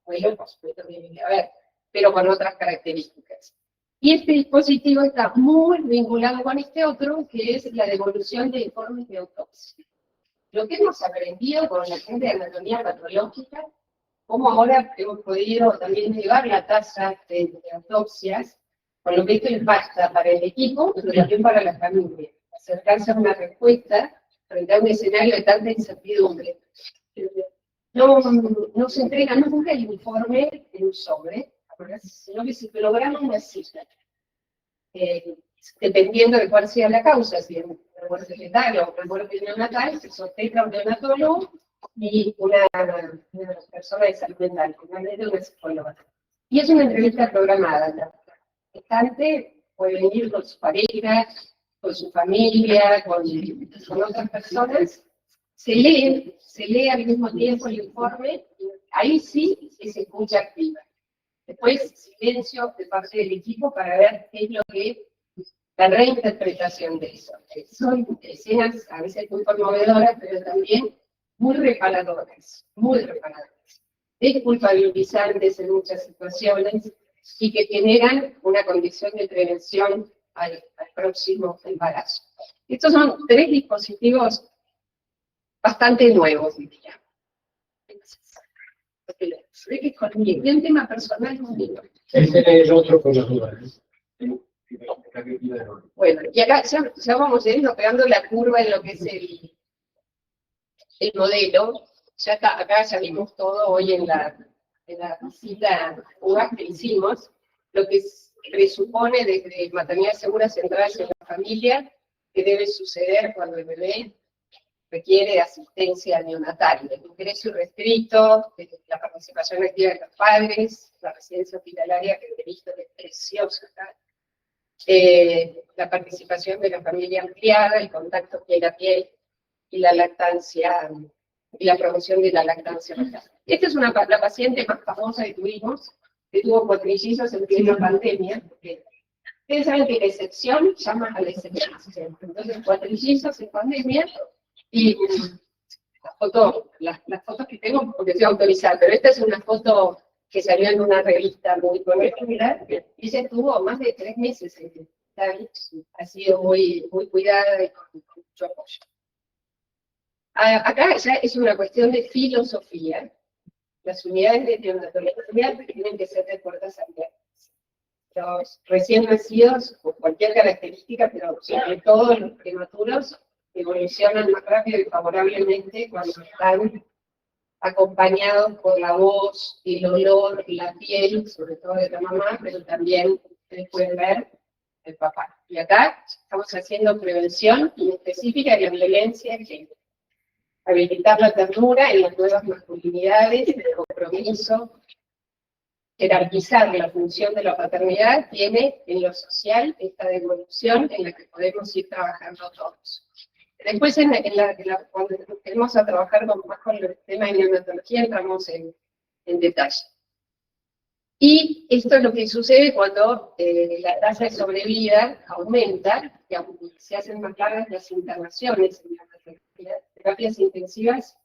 Speaker 3: Duelo, por supuesto, tiene que haber, pero con otras características. Y este dispositivo está muy vinculado con este otro, que es la devolución de informes de autopsia. Lo que hemos aprendido con la gente de anatomía patológica, como ahora hemos podido también llevar la tasa de autopsias, con lo que esto les basta para el equipo, pero también para la familia. Acercarse a una respuesta frente a un escenario de tanta incertidumbre. No se entrega nunca el informe en un sobre, sino que se programa una cita. Dependiendo de cuál sea la causa, si es muerte fetal o una muerte neonatal, se sospecha un neonatólogo y una persona de salud mental, normalmente una psicóloga. Y es una entrevista programada. La gestante puede venir con su pareja, con su familia, con otras personas. Se lee al mismo tiempo el informe, y ahí sí es escucha activa. Después, silencio de parte del equipo para ver qué es lo que, la reinterpretación de eso. Son escenas a veces muy conmovedoras, pero también muy reparadoras, muy reparadoras. Desculpabilizantes en muchas situaciones y que generan una condición de prevención al próximo embarazo. Estos son 3 dispositivos bastante nuevos, diría. Ve que con mi tema personal no digo.
Speaker 1: Ese es el otro con las dudas.
Speaker 3: Bueno, y acá ya vamos yendo pegando la curva en lo que es el modelo. Ya acá ya vimos todo hoy en la visita UAC que hicimos, lo que presupone desde maternidad segura centrarse en la familia, que debe suceder cuando el bebé requiere de asistencia neonatal, el ingreso restricto, la participación activa de los padres, la residencia hospitalaria que he visto que es preciosa acá, la participación de la familia ampliada, el contacto piel a piel y la lactancia, y la promoción de la lactancia materna. Esta es la paciente más famosa que tuvimos, que tuvo cuatrillizos en plena pandemia, porque ustedes saben que la excepción llama a la excepción. Entonces, cuatrillizos en pandemia, y las fotos que tengo, porque estoy autorizada, pero esta es una foto que salió en una revista muy conocida, y se estuvo más de 3 meses en el hospital, ha sido muy cuidada y con mucho apoyo. Acá ya es una cuestión de filosofía. Las unidades de neonatología tienen que ser de puertas abiertas. Los recién nacidos, por cualquier característica, pero sobre todo los prematuros, evolucionan más rápido y favorablemente cuando están acompañados por la voz, el olor, la piel, sobre todo de la mamá, pero también ustedes pueden ver el papá. Y acá estamos haciendo prevención específica de la violencia de género. Habilitar la ternura en las nuevas masculinidades, el compromiso, jerarquizar la función de la paternidad, tiene en lo social esta devolución en la que podemos ir trabajando todos. Después, cuando empecemos a trabajar más con el tema de neonatología, entramos en detalle. Y esto es lo que sucede cuando la tasa de sobrevida aumenta, y se hacen más largas las internaciones en neonatología. Terapias intensivas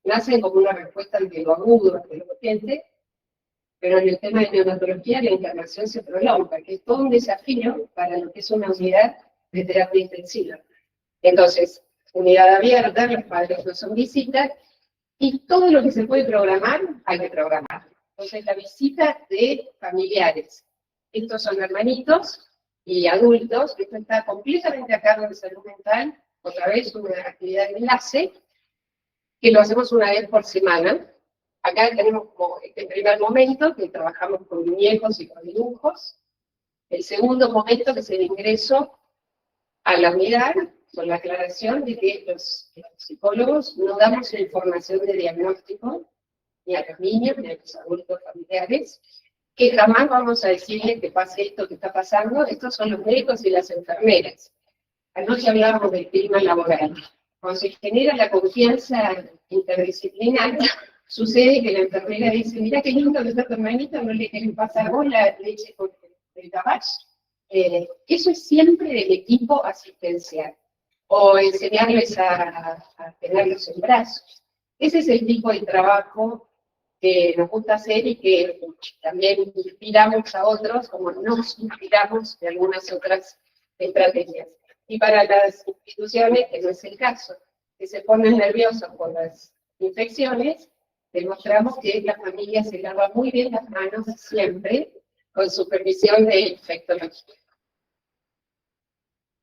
Speaker 3: nacen como una respuesta ante lo agudo, ante lo potente, pero en el tema de neonatología la internación se prolonga, que es todo un desafío para lo que es una unidad de terapia intensiva. Entonces, unidad abierta, los padres no son visitas, y todo lo que se puede programar, hay que programar. Entonces, la visita de familiares. Estos son hermanitos y adultos, esto está completamente a cargo de salud mental, otra vez una actividad de enlace, que lo hacemos una vez por semana. Acá tenemos como este primer momento, que trabajamos con muñecos y con dibujos. El segundo momento, que es el ingreso a la unidad, con la aclaración de que los psicólogos no damos información de diagnóstico ni a los niños ni a los adultos familiares, que jamás vamos a decirles que pase esto que está pasando. Estos son los médicos y las enfermeras. Anoche hablábamos del clima laboral. Cuando se genera la confianza interdisciplinar, sucede que la enfermera dice: mira qué lindo que está tu hermanito, no le quieren pasar vos la leche con el tabaco. Eso es siempre del equipo asistencial. O enseñarles a tenerlos en brazos. Ese es el tipo de trabajo que nos gusta hacer y que también inspiramos a otros, como nos inspiramos de algunas otras estrategias. Y para las instituciones, que no es el caso, que se ponen nerviosos por las infecciones, demostramos que la familia se lava muy bien las manos siempre, con supervisión de infectología.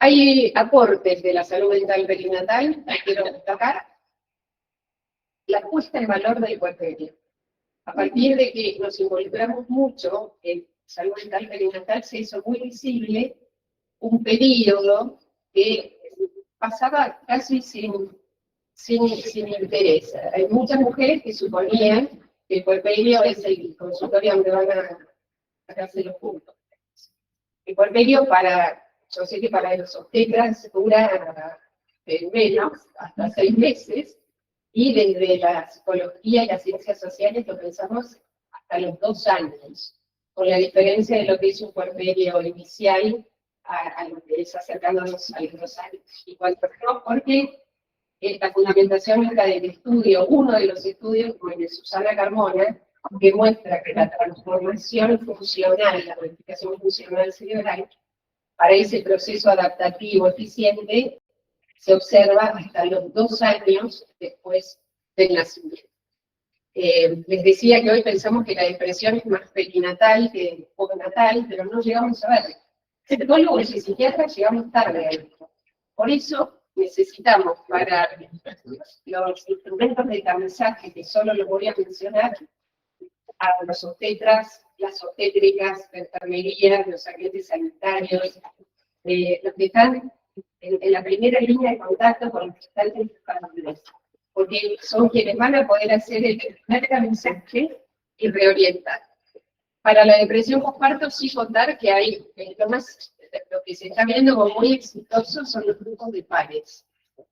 Speaker 3: Hay aportes de la salud mental perinatal, quiero destacar la puesta en valor del puerperio. A partir de que nos involucramos mucho en salud mental perinatal, se hizo muy visible un periodo que pasaba casi sin interés. Hay muchas mujeres que suponían que el puerperio es el consultorio donde van a sacarse los puntos. El puerperio yo sé que para los obstetras dura menos, hasta 6 meses, y desde la psicología y las ciencias sociales lo pensamos hasta los 2 años, con la diferencia de lo que es un puerperio inicial a lo que es acercándonos a los 2 años. Y cuando no, porque la fundamentación es la del estudio, uno de los estudios, como el de Susana Carmona, que muestra que la transformación funcional, la modificación funcional cerebral, para ese proceso adaptativo eficiente, se observa hasta los 2 años después del nacimiento. Les decía que hoy pensamos que la depresión es más perinatal que postnatal, pero no llegamos a ver. Psicólogos y psiquiatras llegamos tarde a esto. Por eso necesitamos para los instrumentos de tamizaje, que solo los voy a mencionar, a los obstetras, las obstétricas, la enfermería, los agentes sanitarios, los que están en la primera línea de contacto con los gestantes familiares, porque son quienes van a poder hacer el primer tamizaje y reorientar. Para la depresión postparto sí contar que hay, lo que se está viendo como muy exitoso son los grupos de pares,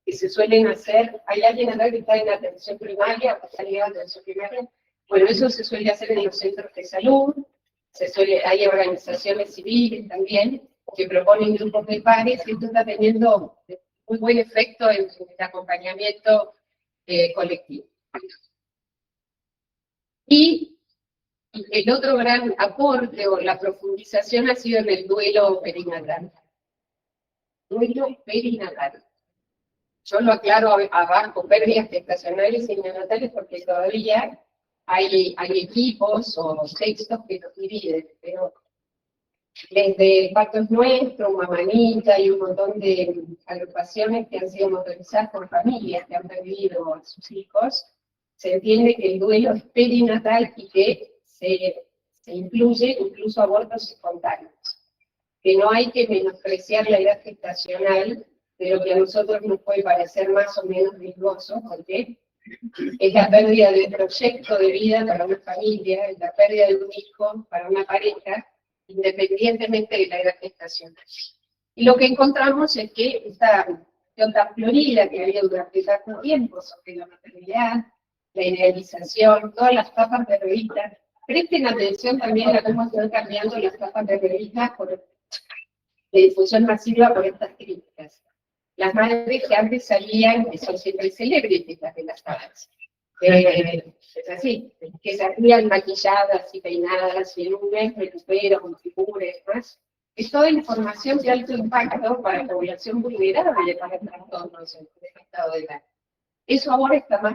Speaker 3: que se suelen hacer. Hay alguien acá que está en atención primaria, que está ligado a atención primaria. Bueno, eso se suele hacer en los centros de salud, hay organizaciones civiles también que proponen grupos de pares, y esto está teniendo muy buen efecto en el acompañamiento colectivo. Y el otro gran aporte o la profundización ha sido en el duelo perinatal. Duelo perinatal. Yo lo aclaro abajo, pérdidas gestacionales y neonatales, porque todavía hay equipos o textos que los dividen, pero desde Partos Nuestros, Mamanita y un montón de agrupaciones que han sido motorizadas por familias que han perdido a sus hijos, se entiende que el duelo es perinatal y que se incluye incluso abortos espontáneos. Que no hay que menospreciar la edad gestacional de lo que a nosotros nos puede parecer más o menos riesgoso, porque es la pérdida de proyecto de vida para una familia, es la pérdida de un hijo para una pareja, independientemente de la edad gestacional. Y lo que encontramos es que esta cuestión tan florida que había durante tanto tiempo sobre la maternidad, la idealización, todas las tapas de revista, presten atención también a cómo están cambiando las tapas de revista de difusión masiva por estas críticas. Las madres que antes salían, que son siempre celebrities las de las tapas. Es así, que salían maquilladas y peinadas, y en un mes recupero con figura y demás. Es toda información de alto impacto para la población vulnerable para trastornos en este estado de edad. Eso ahora está más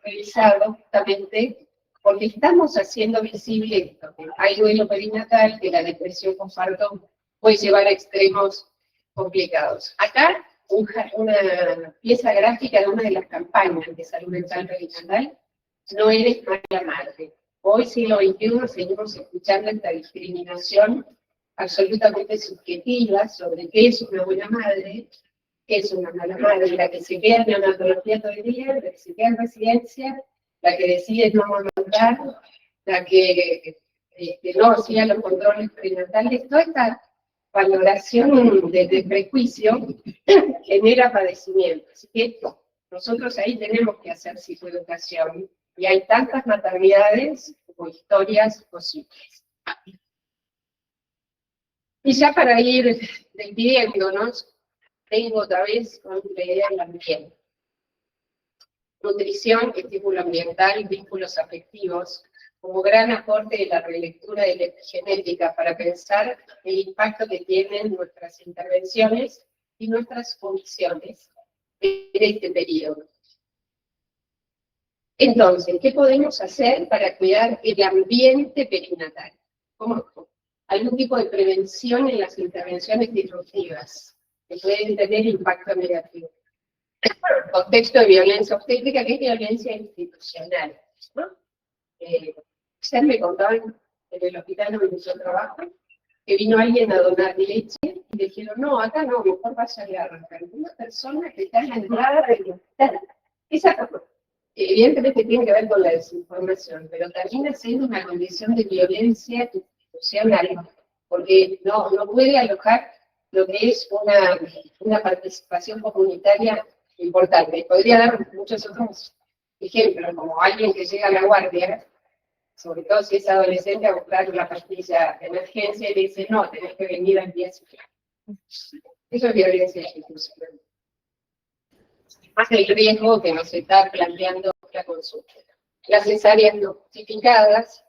Speaker 3: revisado justamente porque estamos haciendo visible esto. Hay duelo perinatal, que la depresión postparto puede llevar a extremos complicados. Acá, una pieza gráfica de una de las campañas de salud mental perinatal, no eres mala madre. Hoy, siglo XXI, seguimos escuchando esta discriminación absolutamente subjetiva sobre qué es una buena madre, qué es una mala madre, la que se queda en neonatología todo el día, la que se queda en residencia, la que decide no amamantar, la que no sigue los controles prenatales. Toda esta valoración de prejuicio genera padecimiento. Así que nosotros ahí tenemos que hacer psicoeducación, y hay tantas maternidades como historias posibles. Y ya para ir despidiéndonos, tengo otra vez con la idea del ambiente. Nutrición, estímulo ambiental, vínculos afectivos, como gran aporte de la relectura de la epigenética para pensar el impacto que tienen nuestras intervenciones y nuestras omisiones en este periodo. Entonces, ¿qué podemos hacer para cuidar el ambiente perinatal? ¿Cómo? Algún tipo de prevención en las intervenciones disruptivas que pueden tener impacto negativo. Contexto de violencia obstétrica, que es violencia institucional, ¿no? Ustedes me contaban en el hospital donde yo trabajo que vino alguien a donar leche y le dijeron, no, acá no, mejor vaya a arrancar. Una persona que está en la entrada del hospital. Esa, evidentemente tiene que ver con la desinformación, pero también ha sido una condición de violencia institucional, porque no puede alojar lo que es una participación comunitaria importante. Podría dar muchos otros ejemplos, como alguien que llega a la guardia, sobre todo si es adolescente, a buscar la pastilla de emergencia y le dice, no, tenés que venir al día siguiente. Eso es violencia institucional. Más el riesgo que nos está planteando la consulta. Las cesáreas no justificadas,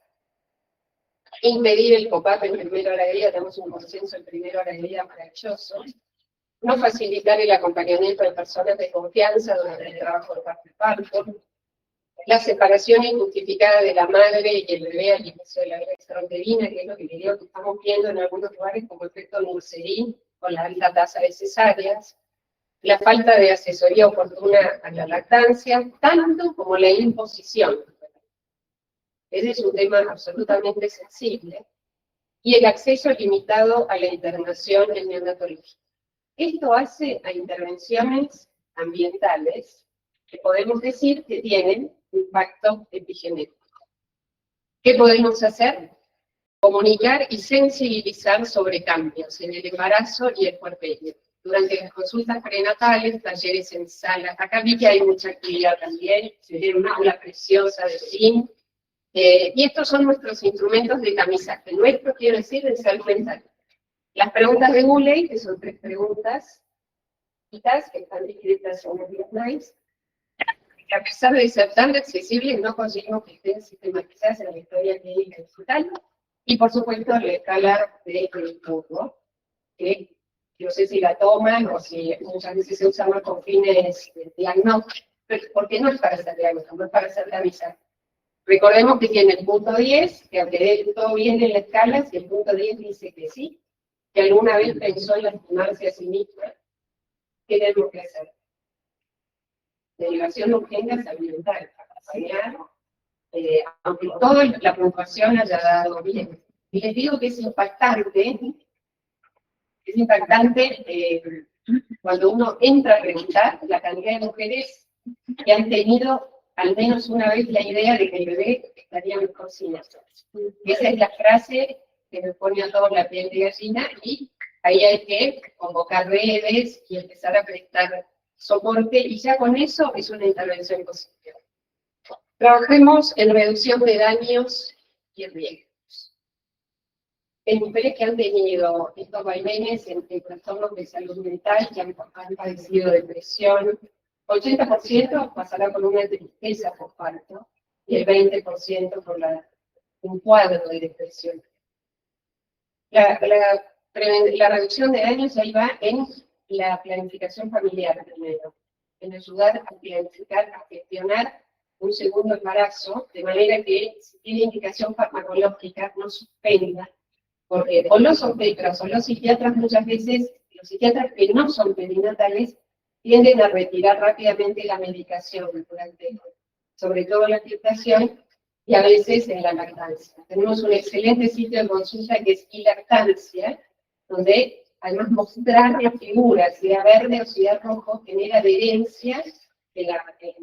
Speaker 3: impedir el COPAP en primera hora de vida, tenemos un consenso en primera hora de vida maravilloso. No facilitar el acompañamiento de personas de confianza durante el trabajo de parto. La separación injustificada de la madre y el bebé al inicio de la vida extrauterina, que es lo que creo que estamos viendo en algunos lugares como efecto Murserín, con la alta tasa de cesáreas. La falta de asesoría oportuna a la lactancia, tanto como la imposición. Ese es un tema absolutamente sensible. Y el acceso limitado a la internación en neonatología. Esto hace a intervenciones ambientales que podemos decir que tienen impacto epigenético. ¿Qué podemos hacer? Comunicar y sensibilizar sobre cambios en el embarazo y el puerperio. Durante las consultas prenatales, talleres en sala. Acá vi que hay mucha actividad también, se tiene una aula preciosa de CIN. Y estos son nuestros instrumentos de tamizaje. Nuestro, quiero decir, de salud mental. Las preguntas de Guley, que son 3 preguntas, que están descritas en los slides, que a pesar de ser tan accesibles, no conseguimos que estén sistematizadas en la historia clínica digital. Y por supuesto, la escala de Kurgo, que no sé si la toman o si muchas veces se usa más con fines diagnósticos, porque no es para hacer diagnóstico, no es para hacer tamizaje. Recordemos que tiene el punto 10, que aunque todo bien en la escala, si el punto 10 dice que sí, que alguna vez pensó en lastimarse a sí misma, ¿qué tenemos que hacer? Derivación urgente a salud mental, acompañar, aunque toda la puntuación haya dado bien. Y les digo que es impactante cuando uno entra a preguntar la cantidad de mujeres que han tenido al menos una vez la idea de que el bebé estaría mejor sin nosotros. Esa es la frase que me pone a todos la piel de gallina, y ahí hay que convocar redes y empezar a prestar soporte, y ya con eso es una intervención positiva. Trabajemos en reducción de daños y riesgos. En mujeres que han tenido estos vaivenes en trastornos de salud mental, que han padecido depresión, 80% pasará por una tristeza por parto y el 20% por un cuadro de depresión. La reducción de daños ahí va en la planificación familiar primero, en ayudar a planificar, a gestionar un segundo embarazo, de manera que si tiene indicación farmacológica no suspenda, porque o los obstetras o los psiquiatras muchas veces, los psiquiatras que no son perinatales, tienden a retirar rápidamente la medicación durante, sobre todo la gestación, y a veces en la lactancia. Tenemos un excelente sitio de consulta que es iLactancia, donde además mostrar las figuras, sea verde o sea rojo, genera adherencia en los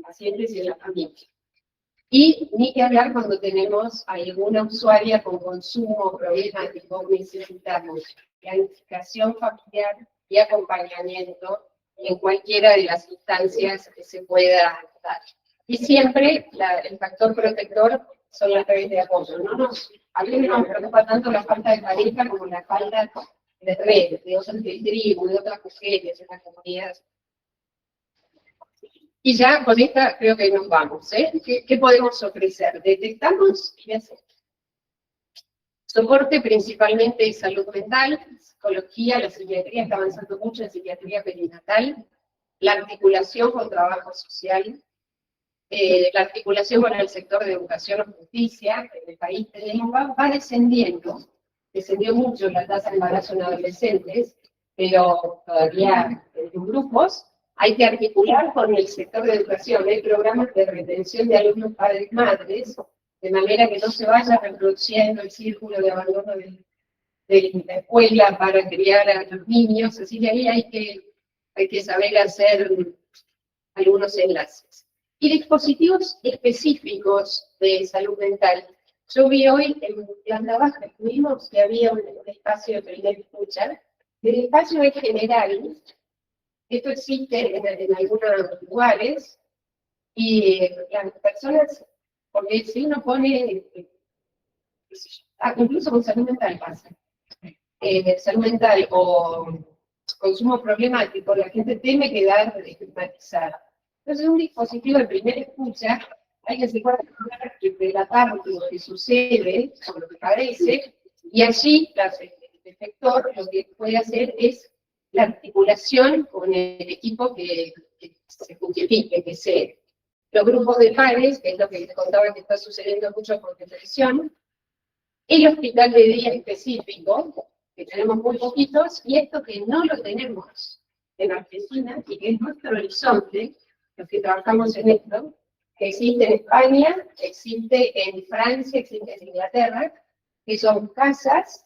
Speaker 3: pacientes y en la familia. Y ni que hablar cuando tenemos a alguna usuaria con consumo problemático, necesitamos planificación familiar y acompañamiento en cualquiera de las instancias que se pueda dar. Y siempre el factor protector son las redes de apoyo. A mí no nos preocupa tanto la falta de pareja como la falta de redes, de otras de tribu, de otras mujeres en la comunidad. Y ya con esta creo que nos vamos. ¿Qué podemos ofrecer? Detectamos y hacemos. Soporte principalmente de salud mental, psicología, la psiquiatría está avanzando mucho en psiquiatría perinatal, la articulación con trabajo social, la articulación con el sector de educación o justicia. En el país tenemos, va descendiendo, descendió mucho la tasa de embarazo en adolescentes, pero todavía en grupos. Hay que articular con el sector de educación, hay programas de retención de alumnos padres-madres, de manera que no se vaya reproduciendo el círculo de abandono de la escuela para criar a los niños, así que ahí hay que saber hacer algunos enlaces. Y dispositivos específicos de salud mental. Yo vi hoy en planta baja, estuvimos que había un espacio de primer escucha. El espacio es general, esto existe en algunos lugares, y las personas, porque si uno pone, incluso con salud mental pasa, salud mental o consumo problemático, la gente teme quedar estigmatizada. Entonces, un dispositivo de primera escucha, alguien se puede relatar lo que sucede, o lo que parece, y allí el efector lo que puede hacer es la articulación con el equipo que se justifique, que sea los grupos de pares, que es lo que les contaba que está sucediendo mucho por televisión, el hospital de día específico, que tenemos muy poquitos, y esto que no lo tenemos en Argentina, y que es nuestro horizonte, los que trabajamos en esto, que existe en España, existe en Francia, existe en Inglaterra, que son casas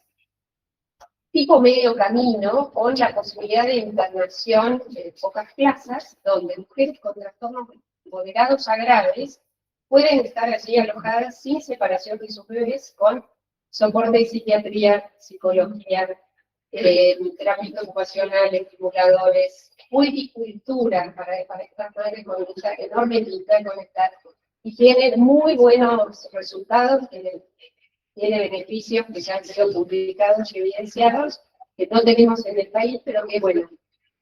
Speaker 3: tipo medio camino, con la posibilidad de internación de pocas plazas, donde mujeres con trastornos moderados a graves pueden estar allí alojadas sin separación de sus bebés, con soporte de psiquiatría, psicología, terapia ocupacional, estimuladores, multicultura para estas madres con una enorme interconectar, y tienen muy buenos resultados, tiene beneficios que ya han sido publicados y evidenciados, que no tenemos en el país, pero que bueno,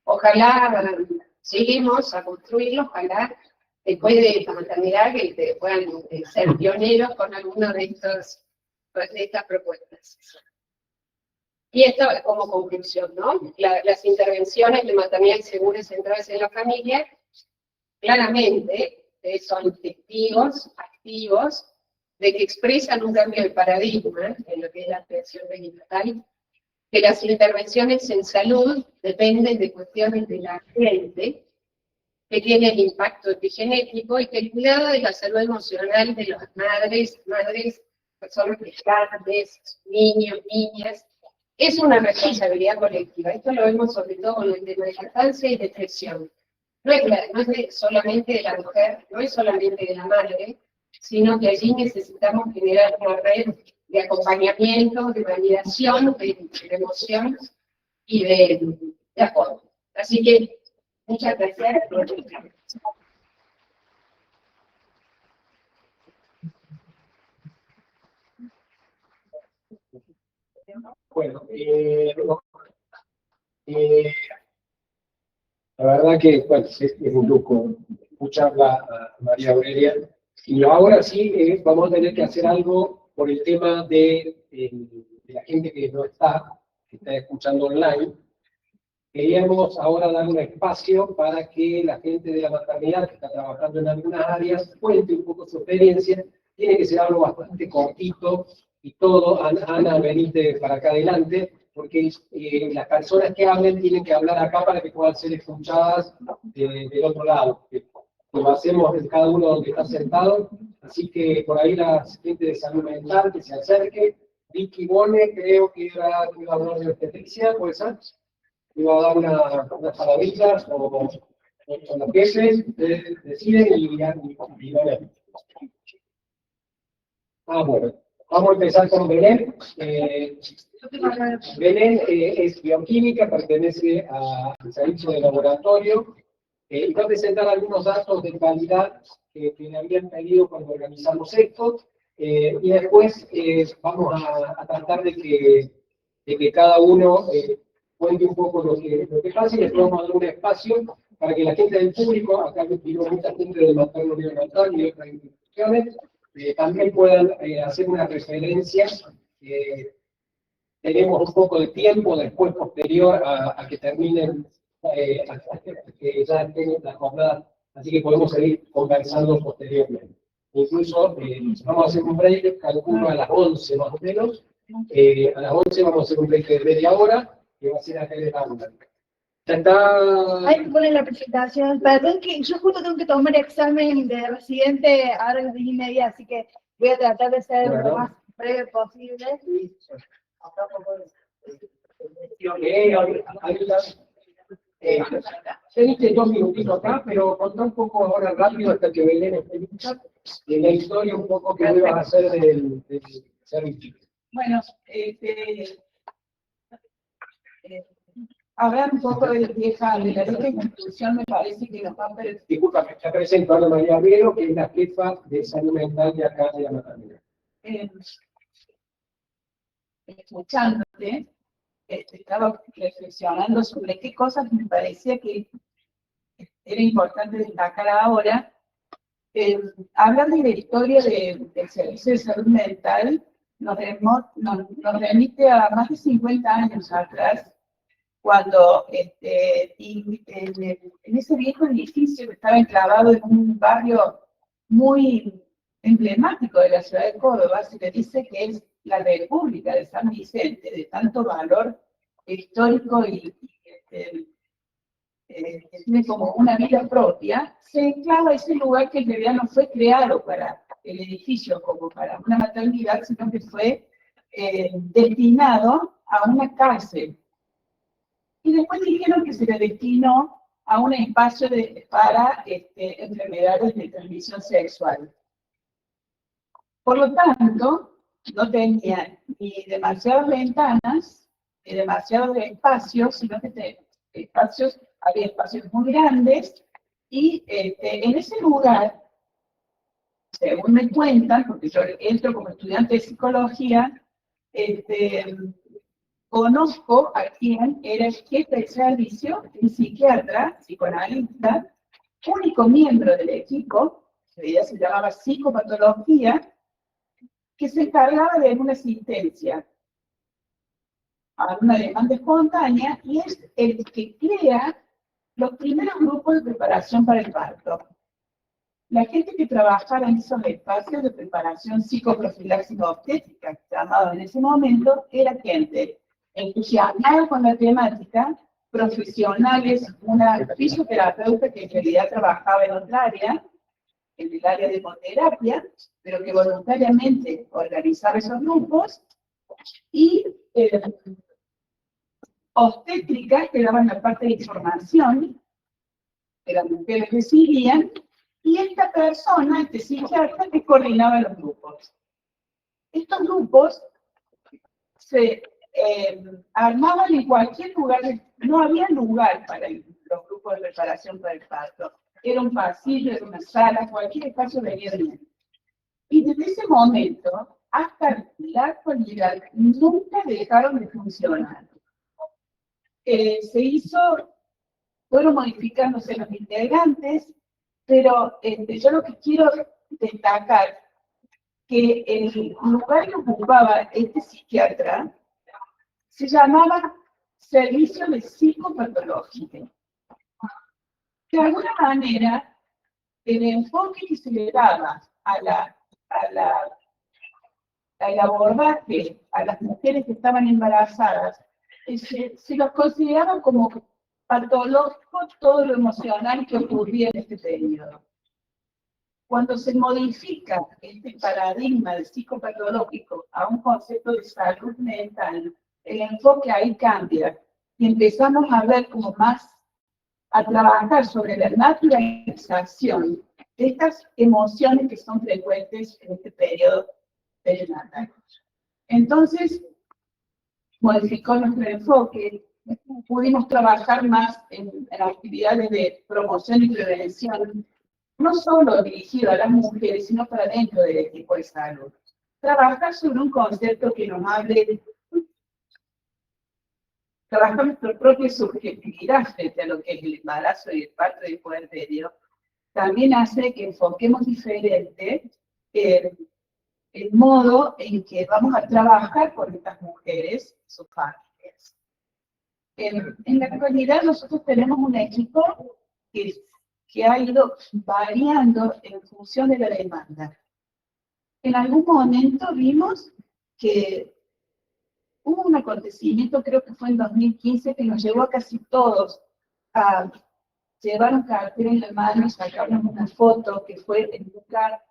Speaker 3: ojalá lleguemos a construirlo, ojalá después de la maternidad que puedan ser pioneros con alguna de estas propuestas. Y esto como conclusión, ¿no? Las intervenciones de maternidad segura y centradas en la familia, claramente son testigos activos de que expresan un cambio de paradigma en lo que es la atención perinatal, que las intervenciones en salud dependen de cuestiones de la gente, que tienen impacto epigenético, y que el cuidado de la salud emocional de las madres, personas gestantes, niños, niñas, es una responsabilidad colectiva. Esto lo vemos sobre todo con el tema de lactancia y depresión. No es solamente de la mujer, no es solamente de la madre, sino que allí necesitamos generar una red de acompañamiento, de validación, de emoción y de apoyo. Así que, muchas gracias por la invitación.
Speaker 1: Bueno, la verdad que bueno, es un lujo escucharla a María Aurelia. Y ahora sí vamos a tener que hacer algo por el tema de la gente que no está, que está escuchando online. Queríamos ahora dar un espacio para que la gente de la maternidad que está trabajando en algunas áreas cuente un poco su experiencia. Tiene que ser algo bastante cortito y todo. Ana, venite para acá adelante, porque las personas que hablen tienen que hablar acá para que puedan ser escuchadas del otro lado. Lo hacemos en cada uno donde está sentado, así que por ahí la gente de salud mental que se acerque. Vicky Bone, creo que iba a hablar de obstetricia, ¿puede ser? Iba a dar unas palabritas o los jefes, ustedes deciden y lo ven. Bueno, vamos a empezar con Belén. Belén es bioquímica, pertenece al servicio de laboratorio, y va a presentar algunos datos de calidad que me habían pedido cuando organizamos esto, y después vamos a tratar de que cada uno cuente un poco lo que pasa, y después vamos a dar un espacio para que la gente del público, acá vino mucha gente del materno neonatal y de otras instituciones, también puedan hacer una referencia. Tenemos un poco de tiempo después, posterior a que terminen, que ya estén la jornada, así que podemos seguir conversando posteriormente. Incluso vamos a hacer un break, calculo a las 11 más o menos. A las 11 vamos a hacer un break de media hora, que va a ser a Telegram. Ya está.
Speaker 5: Ahí me ponen la presentación. Perdón que yo justo tengo que tomar examen de residente ahora a las 10:30, así que voy a tratar de ser lo más breve posible.
Speaker 1: Teniste 2 minutitos acá, pero contá un poco ahora rápido hasta que Belén esté lista, de la historia un poco que ibas a hacer del servicio.
Speaker 5: Bueno, hablar un poco de la vieja institución me parece que nos va a permitir.
Speaker 1: Disculpa, te presento a Ana María Riero, que es la jefa de salud mental de acá de la maternidad.
Speaker 5: Escuchándote, estaba reflexionando sobre qué cosas me parecía que era importante destacar ahora. Hablar de la historia del servicio de salud mental nos remite a más de 50 años atrás, cuando en ese viejo edificio que estaba enclavado en un barrio muy emblemático de la ciudad de Córdoba, se le dice que es la República de San Vicente, de tanto valor histórico y tiene como una vida propia, se enclava ese lugar que en realidad no fue creado para el edificio como para una maternidad, sino que fue destinado a una cárcel. Y después dijeron que se le destinó a un espacio para enfermedades de transmisión sexual. Por lo tanto, no tenía ni demasiadas ventanas, ni demasiados espacios, sino que había espacios muy grandes, y en ese lugar, según me cuentan, porque yo entro como estudiante de psicología, conozco a quien era el jefe de servicio, un psiquiatra, psicoanalista, único miembro del equipo, que ella se llamaba psicopatología, que se encargaba de una asistencia a una demanda espontánea, y es el que crea los primeros grupos de preparación para el parto. La gente que trabajaba en esos espacios de preparación psicoprofiláctica obstétrica, llamado en ese momento, era gente entusiasmada con la temática, profesionales, una fisioterapeuta que en realidad trabajaba en otra área, en el área de hemoterapia, pero que voluntariamente organizaba esos grupos, y obstétricas que daban la parte de información, que las mujeres recibían, y esta persona, este psiquiatra, que coordinaba los grupos. Estos grupos se armaban en cualquier lugar, no había lugar para los grupos de preparación para el parto. Era un pasillo, era una sala, cualquier espacio venía bien. Y desde ese momento hasta la actualidad nunca dejaron de funcionar. Fueron modificándose los integrantes, pero yo lo que quiero destacar que el lugar que ocupaba este psiquiatra se llamaba Servicio de Psicopatología. De alguna manera, el enfoque que se le daba al abordaje a las mujeres que estaban embarazadas, se los consideraba como patológico todo lo emocional que ocurría en este periodo. Cuando se modifica este paradigma de psicopatológico a un concepto de salud mental, el enfoque ahí cambia y empezamos a ver como a trabajar sobre la naturalización de estas emociones que son frecuentes en este periodo perinatal. Entonces, modificó nuestro enfoque, pudimos trabajar más en actividades de promoción y prevención, no solo dirigido a las mujeres, sino para dentro del equipo de salud. Trabajar sobre un concepto que nos hable, trabajar nuestra propia subjetividad frente a lo que es el embarazo y el parto del puerperio, también hace que enfoquemos diferente el modo en que vamos a trabajar con estas mujeres, sus familias. En la actualidad nosotros tenemos un equipo que ha ido variando en función de la demanda. En algún momento vimos que hubo un acontecimiento, creo que fue en 2015, que nos llevó a casi todos a llevar un cartel en la mano y sacarnos una foto, que fue en lugar,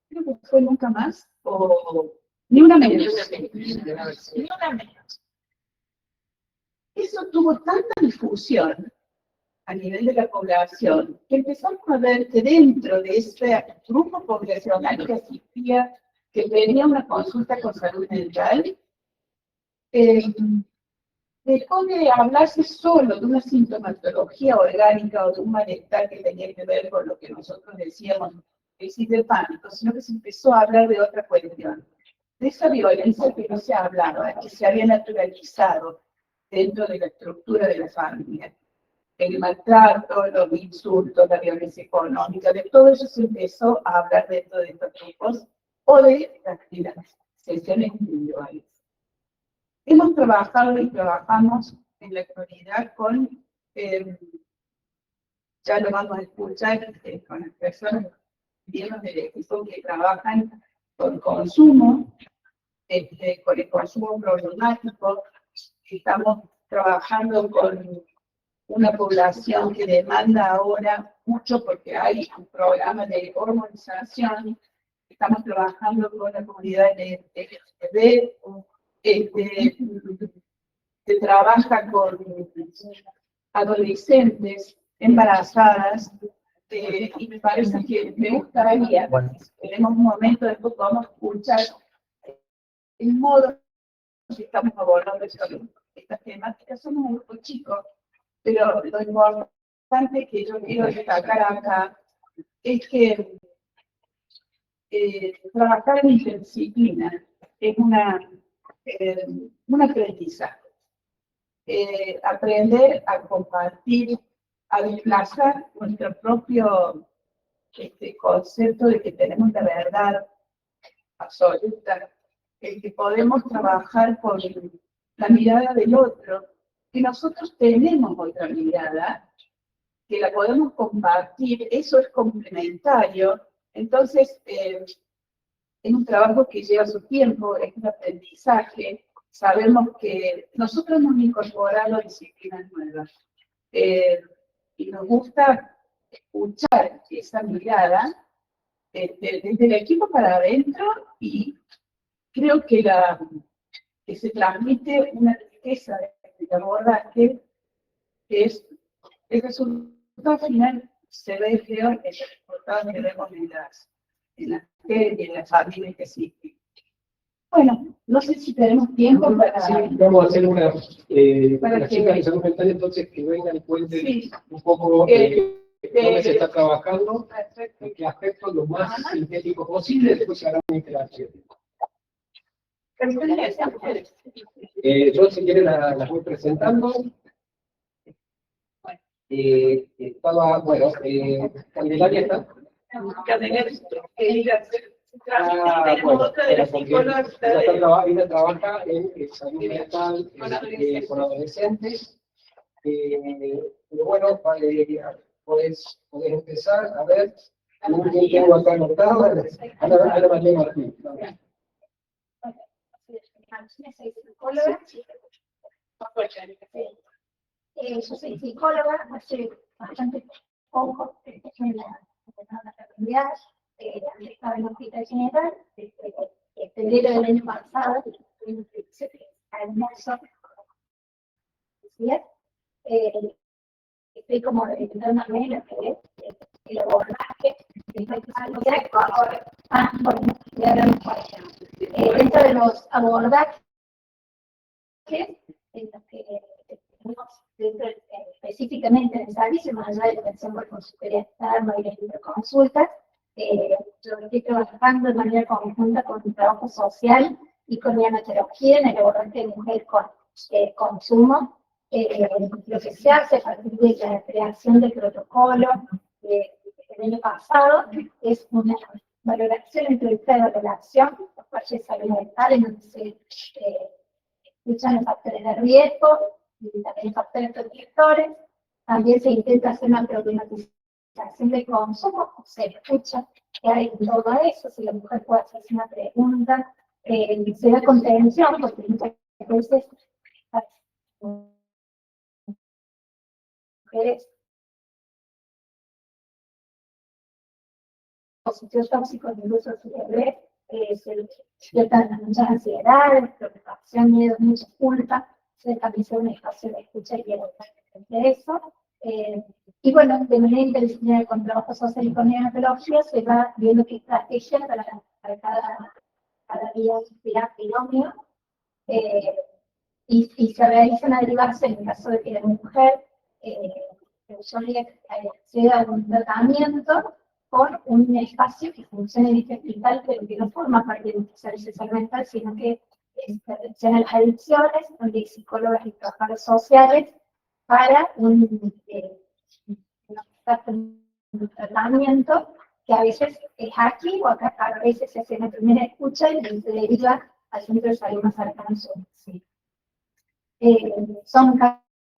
Speaker 5: creo que fue Nunca Más, o Ni Una Menos. Ni Una Menos. eso tuvo tanta difusión a nivel de la población, que empezamos a ver que dentro de ese grupo poblacional que asistía, que tenía una consulta con salud mental, dejó de hablarse solo de una sintomatología orgánica o de un malestar que tenía que ver con lo que nosotros decíamos, crisis de pánico, sino que se empezó a hablar de otra cuestión, de esa violencia que no se hablaba, que se había naturalizado dentro de la estructura de la familia. El maltrato, los insultos, la violencia económica, de todo eso se empezó a hablar dentro de estos grupos o de las sesiones individuales. Hemos trabajado y trabajamos en la actualidad con, ya lo vamos a escuchar, con las personas, miembros del equipo que trabajan con consumo, con el consumo problemático. Estamos trabajando con una población que demanda ahora mucho porque hay un programa de hormonización. Estamos trabajando con la comunidad LGTB, que trabaja con adolescentes embarazadas, y me parece que me gustaría, tenemos un momento, después vamos a escuchar el modo que estamos abordando estas temáticas. Somos un grupo chico, pero lo importante que yo quiero destacar acá es que trabajar en interdisciplina es un aprendizaje. Aprender a compartir, a desplazar nuestro propio concepto de que tenemos la verdad absoluta, el que podemos trabajar con la mirada del otro, que nosotros tenemos otra mirada, que la podemos compartir, eso es complementario. Entonces, es un trabajo que lleva su tiempo, es un aprendizaje. Sabemos que nosotros hemos incorporado disciplinas nuevas y nos gusta escuchar esa mirada desde el equipo para adentro, y creo que se transmite una riqueza de abordaje que es el resultado final. Se ve, creo, en los resultados que vemos en las mujeres y en las familias que existen. Bueno, no sé si tenemos tiempo para...
Speaker 1: Sí, vamos a hacer una
Speaker 5: para
Speaker 1: las
Speaker 5: que-
Speaker 1: chicas de salud mental, entonces que vengan y cuenten
Speaker 5: Sí.
Speaker 1: un poco dónde se está trabajando,
Speaker 5: Perfecto.
Speaker 1: en qué aspectos, lo más sintético posible, después se hará una interacción. Yo, si quieren, las voy presentando. Estaba, bueno, Candelaria está. Bueno, ella trabaja en salud mental con adolescentes. Pero bueno, podés empezar a ver. ¿Quién tengo acá anotado? Ana María Martín.
Speaker 6: Soy psicóloga. Yo soy psicóloga, hace bastante poco en la comunidad, estaba en el hospital general, en febrero del año pasado, almuerzo, estoy como intentándome lo que es el abordaje, dentro de los abordajes en los que específicamente en el servicio, más allá de la atención por consultoría externa y las interconsultas, yo estoy trabajando de manera conjunta con mi trabajo social y con mi anaterología en el abordaje de mujer con consumo. Lo que se hace a partir de la creación del protocolo el año pasado es una valoración entrevista de relación por parte de salud mental, en donde se escuchan los factores de riesgo y también factores protectores. También se intenta hacer una problematización de consumo, se escucha que hay todo eso, si la mujer puede hacerse una pregunta, se da contención, porque muchas veces las mujeres positivos tóxicos del uso de su bebé, se despiertan mucha ansiedad, preocupación, miedo, mucha culpa, también ser un espacio de escucha y de eso. Y bueno, de manera interdisciplinar con trabajo social y con neonatología se va viendo qué estrategias para cada día binomio, y se realizan a derivarse en el caso de que la mujer acceda a un tratamiento con un espacio que funcione en este hospital, pero que no forma parte de un servicio de salud mental, sino que es atención a las adicciones, donde hay psicólogas y trabajadores sociales para un tratamiento que a veces es aquí o acá, a veces se hace una primera escucha y se deriva al centro de salud más cercano. Sí. Son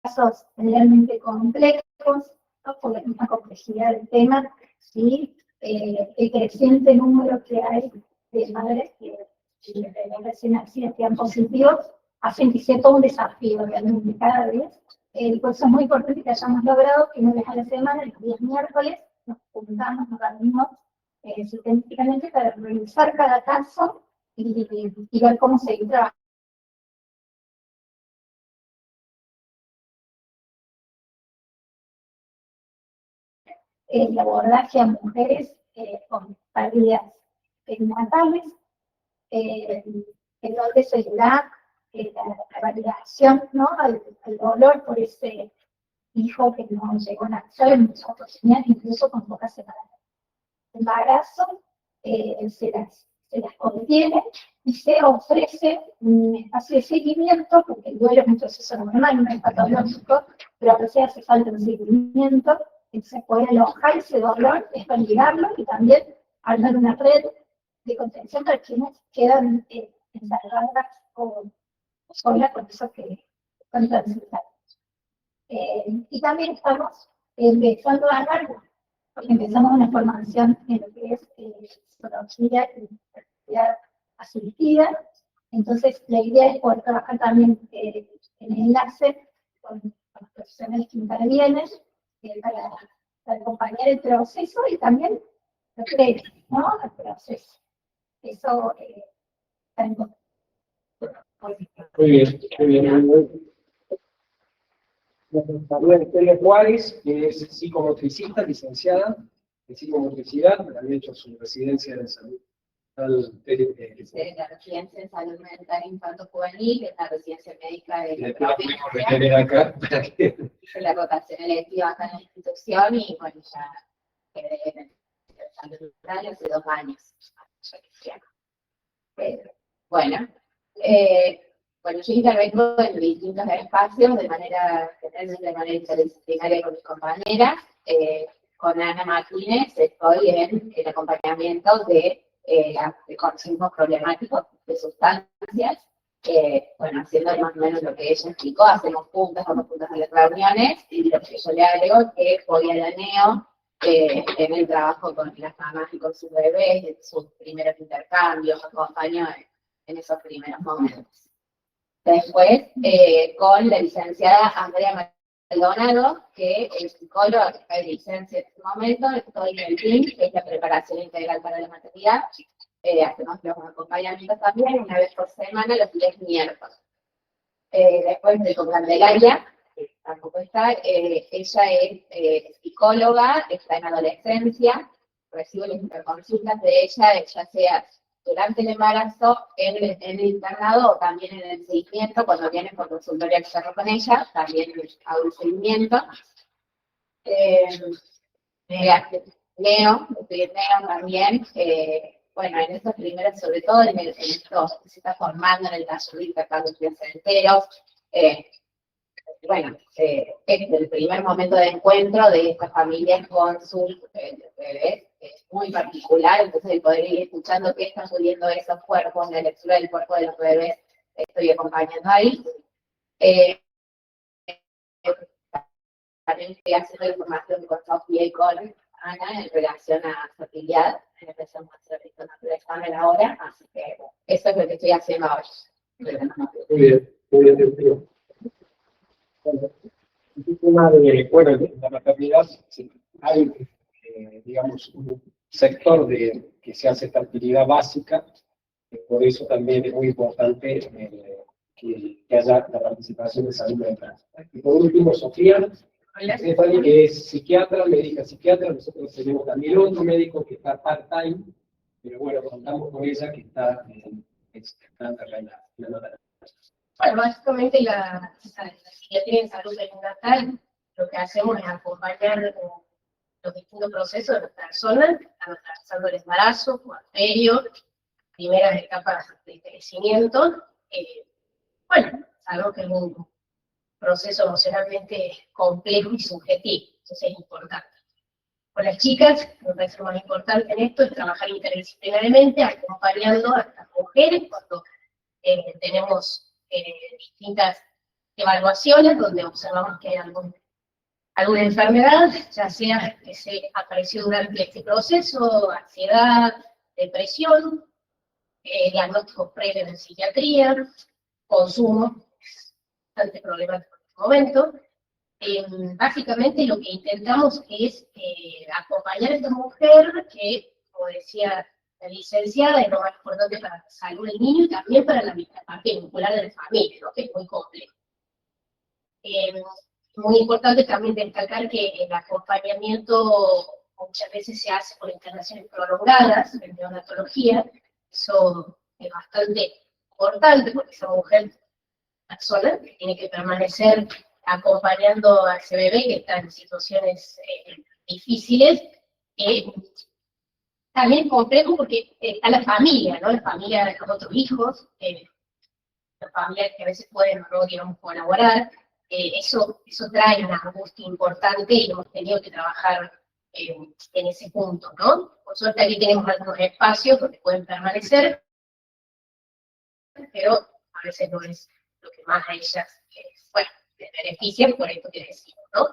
Speaker 6: casos generalmente complejos, ¿no? Por la misma complejidad del tema, ¿sí? El creciente número que hay de madres que recién nacidas que dan positivos hacen que sea todo un desafío realmente cada vez. Por eso es muy importante que hayamos logrado que una vez a la semana, los días miércoles, nos juntamos, nos reunimos sistemáticamente para revisar cada caso y ver cómo seguir trabajando. El abordaje a mujeres con pérdidas perinatales, en donde se da la validación, ¿no? al dolor por ese hijo que no llegó a nacer en muchas oportunidades, incluso con pocas semanas de embarazo, se las contiene y se ofrece un espacio de seguimiento, porque el duelo es un proceso normal, no es patológico, pero a veces hace falta un seguimiento. Se puede alojar ese dolor, es validarlo y también armar una red de contención para quienes quedan encerradas o solas con eso que están transitando. Y también estamos empezando a dar, porque empezamos una formación en lo que es psicología y terapia asistida. Entonces, la idea es poder trabajar también en enlace con los profesionales que intervienen para acompañar el proceso y también lo previo, ¿no? El proceso. Eso también.
Speaker 1: Muy bien, muy bien. Muy bien. María Victoria Juárez, que es psicomotricista, licenciada en psicomotricidad, había hecho su residencia en salud.
Speaker 7: La residencia en salud mental infanto-juvenil, es la residencia médica de la
Speaker 1: provincia. Acá,
Speaker 7: hice la rotación electiva acá en la institución y bueno, ya quedé en el salud mental hace 2 años. Bueno, yo intervengo en distintos espacios de manera interdisciplinaria con mis compañeras. Con Ana Martínez estoy en el acompañamiento de consumo problemático de sustancias, haciendo más o menos lo que ella explicó, vamos juntas a las reuniones, y lo que yo le agrego es que voy a la NEO en el trabajo con las mamás y con sus bebés, en sus primeros intercambios, acompaño en esos primeros momentos. Después, con la licenciada Andrea Maldonado, que es psicóloga, que está de licencia en este momento, estoy en el PIN, que es la preparación integral para la maternidad. Hacemos los acompañamientos también, una vez por semana, los días miércoles. Después de con Candelaria, que tampoco está, ella es psicóloga, está en adolescencia, recibo las interconsultas de ella, ya sea durante el embarazo, en el internado o también en el seguimiento, cuando vienen por consultorio externo con ella, también hago un seguimiento. Neo, estoy en Neo también, en estos primeros, sobre todo en esto que se está formando en el taller de intercambios placenteros, es el primer momento de encuentro de estas familias con sus bebés, es muy particular, entonces el poder ir escuchando qué están subiendo esos cuerpos, la lectura del cuerpo de los bebés, estoy acompañando ahí. También estoy haciendo información con Sofía y con Ana en relación a fertilidad, empezamos a hacer el examen ahora, así que eso es lo que estoy haciendo ahora.
Speaker 1: Muy bien, muy bien. El tema de, la maternidad, hay, digamos, un sector que se hace fertilidad básica, por eso también es muy importante que haya la participación de salud mental. Y por último, Sofía,
Speaker 3: Hola.
Speaker 1: Stephanie, que es psiquiatra, médica psiquiatra. Nosotros tenemos también otro médico que está part-time, pero bueno, contamos con ella que está acá en la nota.
Speaker 3: Bueno, básicamente la psiquiatría en salud perinatal, lo que hacemos es acompañar los distintos procesos de las personas, atravesando el embarazo, puerperio, primeras etapas de crecimiento. Bueno, sabemos que es un proceso emocionalmente complejo y subjetivo, entonces es importante. Con las chicas, lo que es lo más importante en esto es trabajar interdisciplinariamente, acompañando a las mujeres cuando tenemos distintas evaluaciones donde observamos que hay alguna enfermedad, ya sea que se apareció durante este proceso, ansiedad, depresión, diagnósticos previos en psiquiatría, consumo, bastante problemático en este momento. Básicamente lo que intentamos es acompañar a esta mujer que, como decía la licenciada, es lo más importante para la salud del niño y también para la parte vincular de la familia, ¿no? Que es muy complejo. Muy importante también destacar que el acompañamiento muchas veces se hace por internaciones prolongadas en neonatología. Eso es bastante importante porque esa mujer sola que tiene que permanecer acompañando a ese bebé que está en situaciones difíciles. También es complejo porque está la familia, ¿no? La familia de los otros hijos, la familia que a veces pueden o no, digamos, colaborar. Eso trae una angustia importante y hemos tenido que trabajar en ese punto, ¿no? Por suerte aquí tenemos algunos espacios donde pueden permanecer, pero a veces no es lo que más a ellas, bueno, les beneficia, por esto que decimos, ¿no?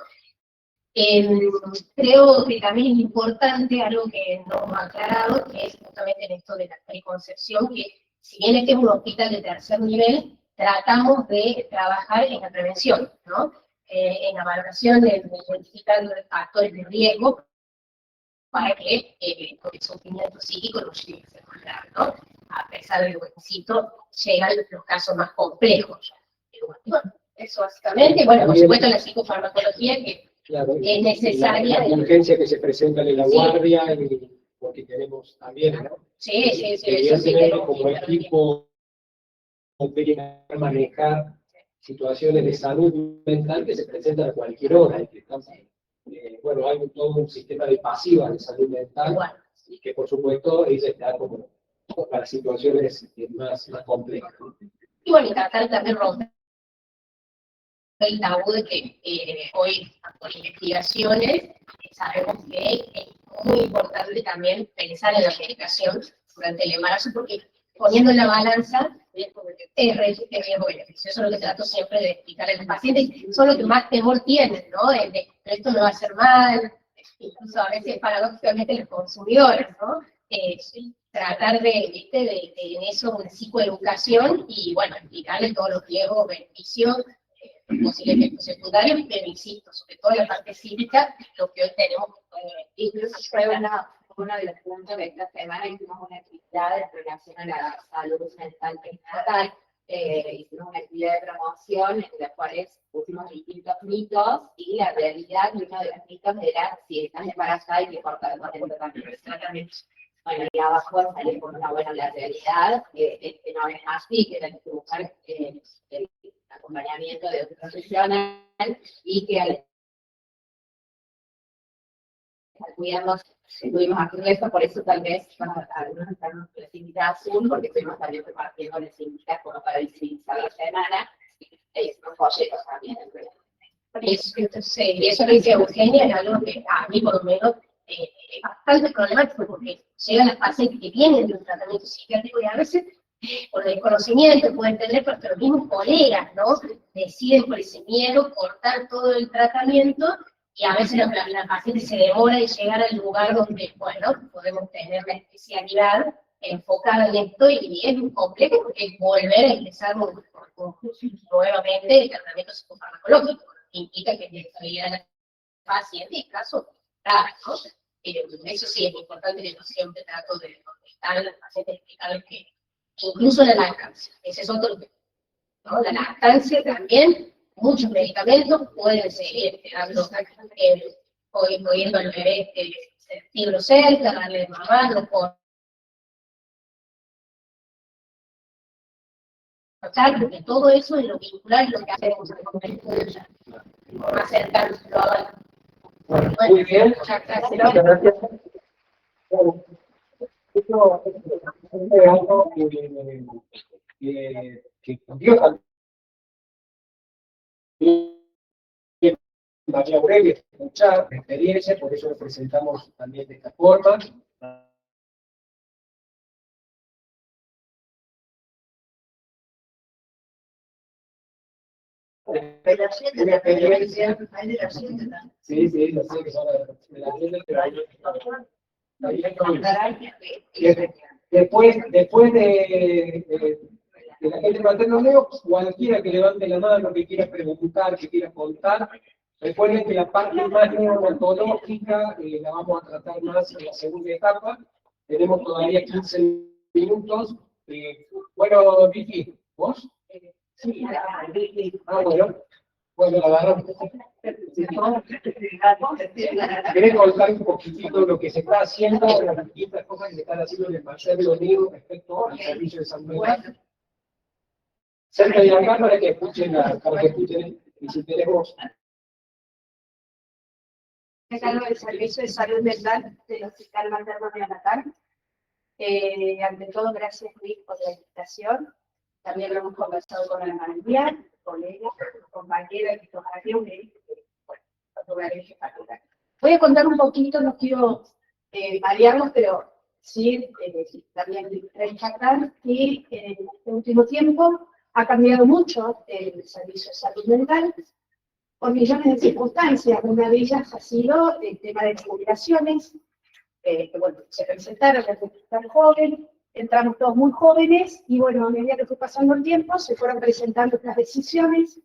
Speaker 3: Creo que también es importante algo que no hemos aclarado, que es justamente en esto de la preconcepción, que si bien este es un hospital de tercer nivel, tratamos de trabajar en la prevención, ¿no? En la valoración de identificando factores de riesgo para que el sufrimiento psíquico no llegue a ser más grave, ¿no? A pesar del buencito, llegan los casos más complejos. Bueno, eso básicamente, bueno, por supuesto la psicofarmacología que
Speaker 1: Claro,
Speaker 3: es necesaria.
Speaker 1: La urgencia que se presenta en la
Speaker 3: Sí.
Speaker 1: guardia, y porque tenemos también, ¿no?
Speaker 3: Sí, eso sí
Speaker 1: Evidentemente,
Speaker 3: tenemos
Speaker 1: como
Speaker 3: que
Speaker 1: equipo, tiene que manejar situaciones de salud mental que se presentan a cualquier hora. Y que estamos, bueno, hay todo un sistema de pasivas de salud mental,
Speaker 3: Bueno.
Speaker 1: y que por supuesto ella está como para situaciones más complejas.
Speaker 3: Y bueno, y tratar también romper el tabú de que hoy, por investigaciones, sabemos que es muy importante también pensar en la medicación durante el embarazo, porque poniendo en la balanza riesgo-beneficio. Eso es lo que trato siempre de explicar a los pacientes, son los que más temor tienen, ¿no? De esto no va a hacer mal, incluso a veces paradójicamente los consumidores, ¿no? Tratar de en eso una psicoeducación y, bueno, explicarles todos los riesgos, beneficios, posibles efectos secundarios, pero insisto, sobre todo en la parte cívica, lo que hoy tenemos.
Speaker 7: Incluso fue uno de los puntos de esta semana, hicimos una actividad en relación a la salud mental perinatal, hicimos una actividad de promoción en la cual pusimos distintos mitos y la realidad, y uno de los mitos era si estás embarazada hay que cortar el tratamiento. Bueno, y abajo sale como la realidad, que no es así, que hay que buscar el acompañamiento de un profesional y que al cuidarnos tuvimos acceso, por eso tal vez algunos están les invita a Zoom, porque estuvimos también repartiendo les invitas como para visibilizar la semana, y hicimos folletos también.
Speaker 3: Y eso lo dice Eugenia, es algo que a mí por lo menos es bastante problemático, porque llegan las pacientes que vienen de un tratamiento psiquiátrico y a veces por desconocimiento pueden tener, pero los mismos colegas, ¿no? Deciden por ese miedo cortar todo el tratamiento y a veces la paciente se demora en llegar al lugar donde, bueno, podemos tener la especialidad enfocada en esto y es muy complejo porque es volver a empezar nuevamente el tratamiento psicofarmacológico. Implica que la estabilidad de la paciente y caso grave, ¿no? Eso sí es importante que yo siempre trato de donde están las pacientes explicarles que incluso la lactancia, ese es otro tema.
Speaker 7: ¿no? La lactancia también, muchos medicamentos pueden seguir poniendo al bebé fibro celta, darle mamá, porque todo eso es lo vincular y lo que hacemos más cercano.
Speaker 1: Muy bien.
Speaker 7: Muchas gracias.
Speaker 1: Muchas gracias. Esto es algo que dio también María Aurelia, escuchar experiencia, por eso lo presentamos también de esta forma. Una experiencia. Sí, sí, lo sé que son de la tienda, pero después de la gente materno Leo, cualquiera que levante la mano, que quiera preguntar, que quiera contar, recuerden que la parte más neonatológica la vamos a tratar más en la segunda etapa. Tenemos todavía 15 minutos. Bueno, Vicky, ¿vos?
Speaker 5: Sí,
Speaker 1: Bueno, la agarramos. ¿Querés contar un poquitito lo que se está haciendo, las distintas cosas que se están haciendo en el Mayor de Unido respecto al servicio de salud mental? Cerca de acá para que escuchen y si tenemos.
Speaker 8: Me encargo del servicio de salud mental del Hospital Materno Neonatal. Ante todo, gracias Luis por la invitación. También lo hemos conversado con Ana María, colega, compañera que nos haría un Voy a contar un poquito, no quiero variarlos, pero sí también destacar que en este último tiempo ha cambiado mucho el servicio de salud mental por millones de circunstancias. Una de ellas ha sido el tema de las jubilaciones, que bueno, se presentaron desde tan joven, entramos todos muy jóvenes, y bueno, a medida que fue pasando el tiempo, se fueron presentando otras decisiones,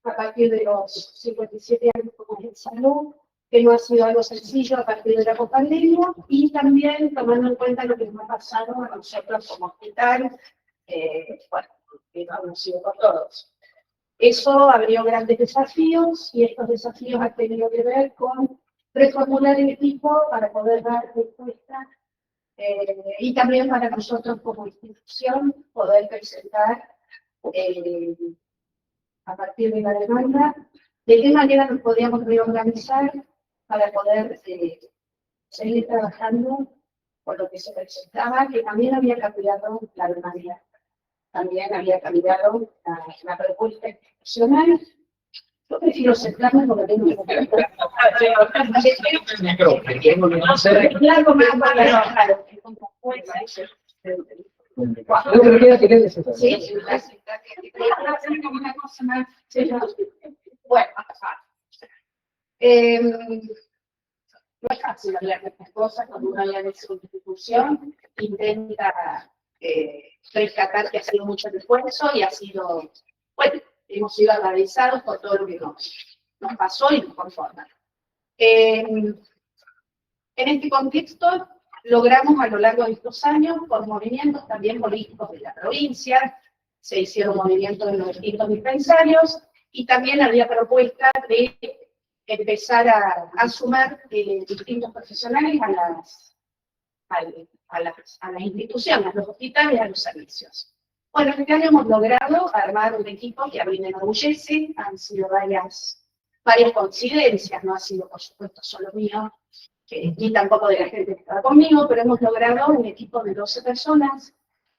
Speaker 8: a partir de los 57 años como en salud, que no ha sido algo sencillo a partir de la pandemia, y también tomando en cuenta lo que nos ha pasado a nosotros como hospital, bueno, que no hemos sido por todos. Eso abrió grandes desafíos, y estos desafíos han tenido que ver con reformular el equipo para poder dar respuesta, y también para nosotros como institución poder presentar a partir de la demanda de qué manera nos podíamos reorganizar para poder seguir trabajando por lo que se presentaba, que también había cambiado la demanda, también había cambiado la propuesta institucional. Yo prefiero sentarme porque tengo que bueno, no es fácil hablar de estas cosas cuando uno habla de su institución, intenta rescatar que ha sido mucho el esfuerzo y ha sido, bueno, hemos sido agradecidos por todo lo que nos pasó y nos conforma. En este contexto, logramos a lo largo de estos años, por movimientos también políticos de la provincia, se hicieron movimientos en los distintos dispensarios, y también había propuesta de empezar a sumar distintos profesionales a las instituciones, a los hospitales, a los servicios. Bueno, este año hemos logrado armar un equipo que a mí me enorgullece, han sido varias coincidencias, no ha sido por supuesto solo mío, ni tampoco de la gente que estaba conmigo, pero hemos logrado un equipo de 12 personas,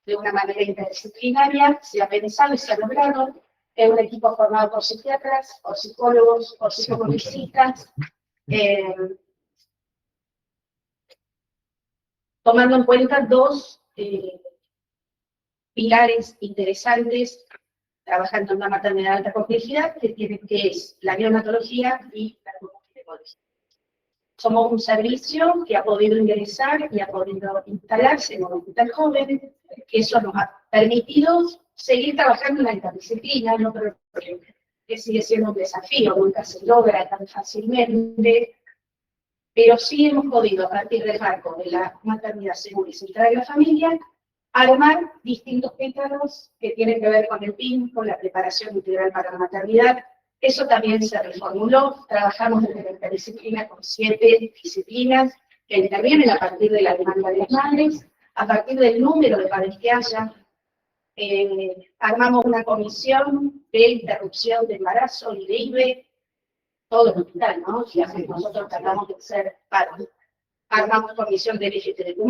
Speaker 8: de una manera interdisciplinaria, se ha pensado y se ha logrado. Es un equipo formado por psiquiatras, por psicólogos, por psicomotricistas, tomando en cuenta dos pilares interesantes, trabajando en una maternidad de alta complejidad, que es la neonatología y la ginecología. Somos un servicio que ha podido ingresar y ha podido instalarse en un hospital joven, que eso nos ha permitido seguir trabajando en la interdisciplina, ¿no? Pero que sigue siendo un desafío, nunca se logra tan fácilmente, pero sí hemos podido, a partir del marco de la maternidad segura y centrada en la familia, Armar distintos pétalos que tienen que ver con el PIN, con la preparación integral para la maternidad. Eso también se reformuló. Trabajamos desde la interdisciplina con 7 disciplinas que intervienen a partir de la demanda de las madres, a partir del número de padres que haya. Armamos una comisión de interrupción de embarazo y de IVE, todo el hospital, ¿no? Y así nosotros tratamos de ser parte. Armamos comisión de LGTB+,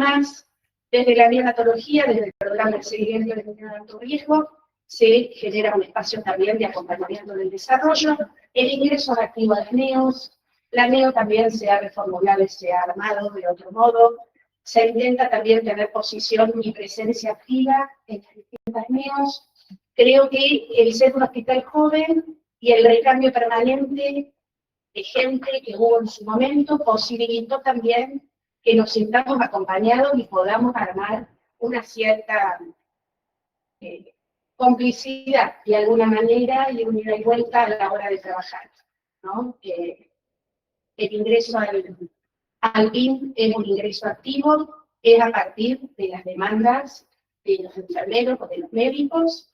Speaker 8: desde la neonatología, desde el programa de seguimiento de niños de alto riesgo, se genera un espacio también de acompañamiento del desarrollo, el ingreso activo de neos, la neo también se ha reformulado y se ha armado de otro modo, se intenta también tener posición y presencia activa en las distintas neos. Creo que el ser un hospital joven y el recambio permanente de gente que hubo en su momento posibilitó también que nos sintamos acompañados y podamos armar una cierta complicidad de alguna manera y un ida y vuelta a la hora de trabajar, ¿no? El ingreso al PIN es un ingreso activo, es a partir de las demandas de los enfermeros o de los médicos,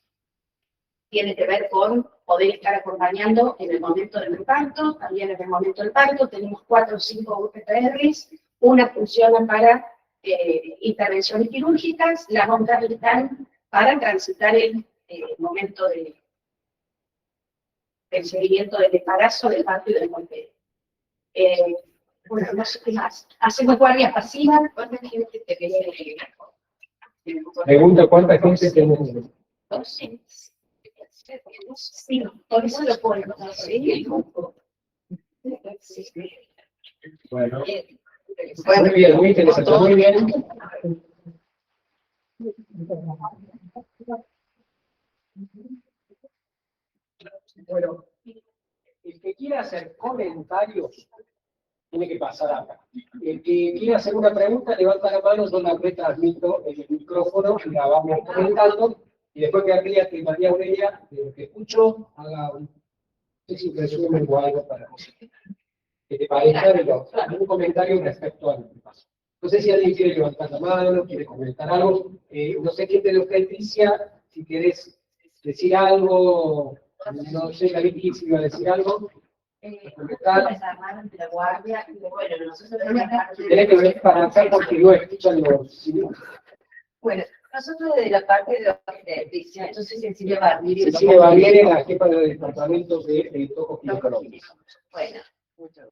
Speaker 8: tiene que ver con poder estar acompañando en el momento del parto, también en el momento del parto, tenemos 4 o 5 UPTRs, una funciona para intervenciones quirúrgicas, las otras están para transitar el momento del seguimiento del embarazo, del parto y del golpe. Bueno, no sé qué más. Hacemos guardias pasivas. ¿Cuánta gente te viene?
Speaker 1: Pregunta, ¿cuánta gente tenemos?
Speaker 8: 12. Sí, por eso lo pongo. Sí.
Speaker 1: Bueno, muy bien, muy interesante, muy bien. Bueno, el que quiera hacer comentarios tiene que pasar acá. El que quiera hacer una pregunta, levanta la mano, yo la retransmito en el micrófono, la vamos comentando, y después que María Aurelia, de lo que escucho, haga un resumen o algo para que te parezca un comentario respecto a lo que pasó. No sé si alguien quiere levantar la mano, quiere comentar algo. No sé quién de los Patricia, si querés decir algo, no sé, la Vicky, si iba a decir algo.
Speaker 7: La guardia, bueno, nosotros
Speaker 1: Tenés que ver para avanzar porque no escuchan los...
Speaker 7: bueno, nosotros desde la parte de la obstetricia, yo soy Cecilia Barbieri.
Speaker 1: Cecilia Barbieri, la jefa del departamento de toco ginecológico.
Speaker 7: Bueno, mucho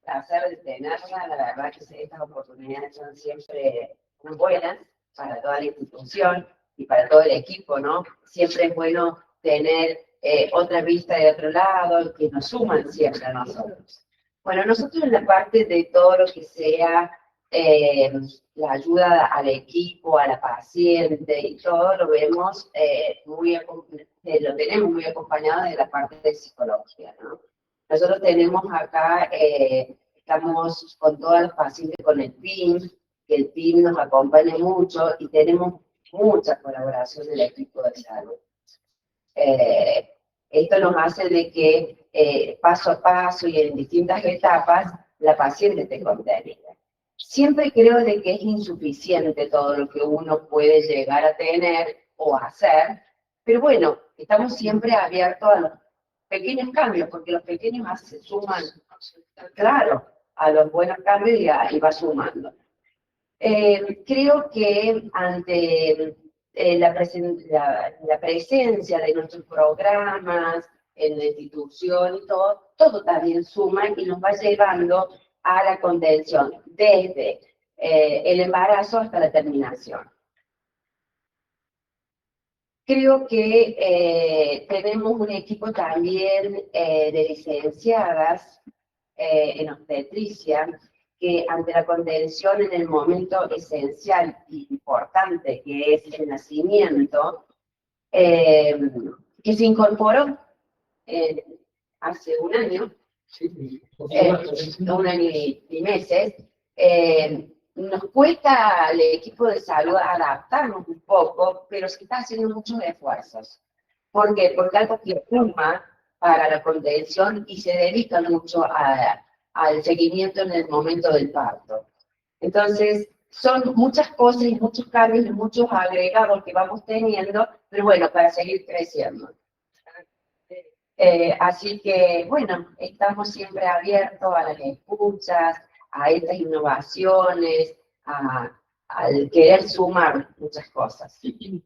Speaker 7: placer de tenerla, la verdad que estas oportunidades son siempre muy buenas para toda la institución y para todo el equipo, ¿no? Siempre es bueno tener otra vista de otro lado, que nos suman siempre a nosotros. Bueno, nosotros en la parte de todo lo que sea la ayuda al equipo, a la paciente y todo, lo vemos lo tenemos muy acompañado de la parte de psicología, ¿no? Nosotros tenemos acá, estamos con todos los pacientes con el PIN, que el PIN nos acompaña mucho y tenemos mucha colaboración del equipo de salud. Esto nos hace de que paso a paso y en distintas etapas la paciente esté contenida. Siempre creo de que es insuficiente todo lo que uno puede llegar a tener o hacer, pero bueno, estamos siempre abiertos a los pequeños cambios, porque los pequeños se suman, claro, a los buenos cambios y va sumando. Creo que ante la presencia de nuestros programas en la institución y todo también suma y nos va llevando a la contención desde el embarazo hasta la terminación. Creo que tenemos un equipo también de licenciadas en obstetricia que ante la contención en el momento esencial e importante que es el nacimiento, que se incorporó hace un año, un año y meses, nos cuesta al equipo de salud adaptarnos un poco, pero se está haciendo muchos esfuerzos. ¿Por qué? Porque algo que suma para la contención y se dedica mucho al seguimiento en el momento del parto. Entonces,
Speaker 3: son muchas cosas y muchos cambios y muchos agregados que vamos teniendo, pero bueno, para seguir creciendo. Así que, bueno, estamos siempre abiertos a las escuchas, a estas innovaciones, al querer sumar muchas cosas.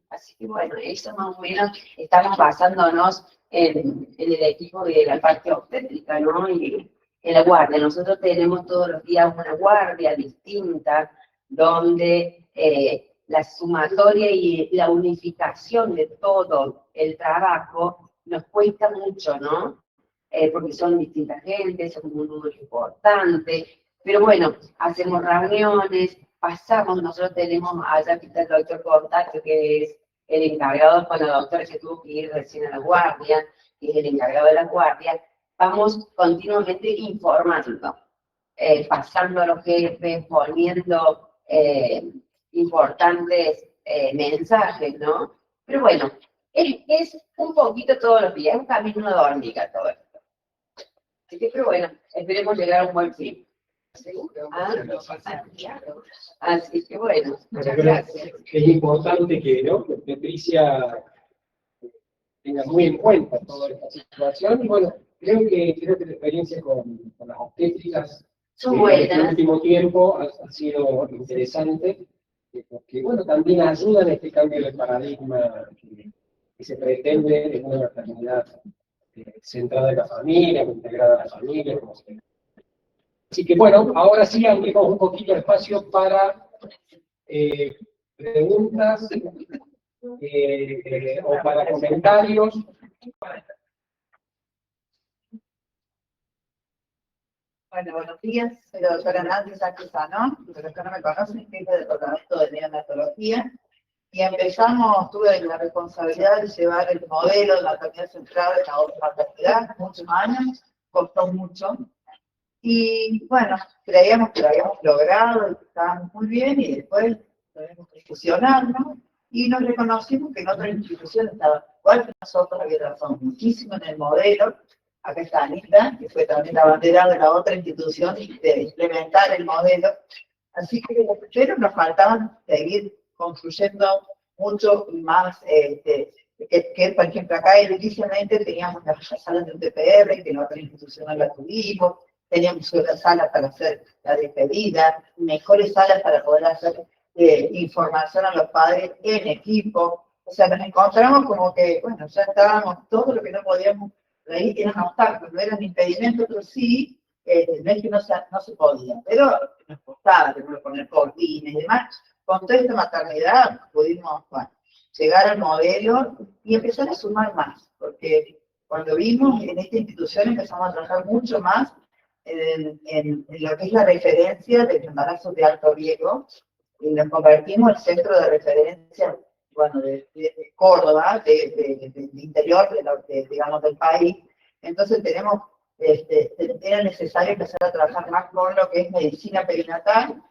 Speaker 3: Así que, bueno, eso más o menos estamos basándonos en el equipo de la parte obstétrica, ¿no? Y en la guardia. Nosotros tenemos todos los días una guardia distinta, donde la sumatoria y la unificación de todo el trabajo nos cuesta mucho, ¿no? Porque son distintas gentes, somos un número importante, pero bueno, hacemos reuniones, pasamos, nosotros tenemos, allá aquí está el doctor Contacto, que es el encargado con la doctora que tuvo que ir recién a la guardia, que es el encargado de la guardia, vamos continuamente informando, pasando a los jefes, poniendo importantes mensajes, ¿no? Pero bueno, es un poquito todos los días, es un camino de hormiga todo esto. Así que, pero bueno, esperemos llegar a un buen fin. ¿Seguro? Así que bueno, muchas gracias.
Speaker 1: Es importante que, ¿no?, que Patricia tenga muy en cuenta toda esta situación. Y bueno, creo que la experiencia con las obstétricas
Speaker 3: Son buenas.
Speaker 1: en el último tiempo ha sido interesante, porque bueno, también ayuda en este cambio de paradigma que se pretende en una maternidad centrada en la familia, integrada a la familia, como se... Así que bueno, ahora sí abrimos un poquito de espacio para preguntas o para comentarios.
Speaker 9: Bueno, buenos días, soy la doctora Nancy Sánchez Sanón, para los que no me conocen, jefe del departamento de neonatología, y empezamos, tuve la responsabilidad de llevar el modelo de maternidad central en la otra maternidad, muchos años, costó mucho, y bueno, creíamos que lo habíamos logrado, y que estábamos muy bien, y después tuvimos que fusionarnos, y nos reconocimos que en otras instituciones estaba igual que nosotros, había trabajado muchísimo en el modelo. Acá está Anita, que fue también la bandera de la otra institución de implementar el modelo. Así que, pero nos faltaban seguir construyendo mucho más, que por ejemplo acá inicialmente teníamos las salas de UTPR, que en otra institución no la tuvimos, teníamos una sala para hacer la despedida, mejores salas para poder hacer información a los padres en equipo. O sea, nos encontramos como que, bueno, ya estábamos todo lo que no podíamos. Ahí eran obstáculos, no eran impedimentos, pero sí, no es que no se podía, pero nos costaba, tenemos que poner cortinas y demás. Con toda esta maternidad pudimos, bueno, llegar al modelo y empezar a sumar más, porque cuando vimos en esta institución empezamos a trabajar mucho más en lo que es la referencia de embarazos de alto riesgo, y nos convertimos en el centro de referencia, bueno, de Córdoba, del interior, digamos, del país. Entonces tenemos, era necesario empezar a trabajar más con lo que es medicina perinatal,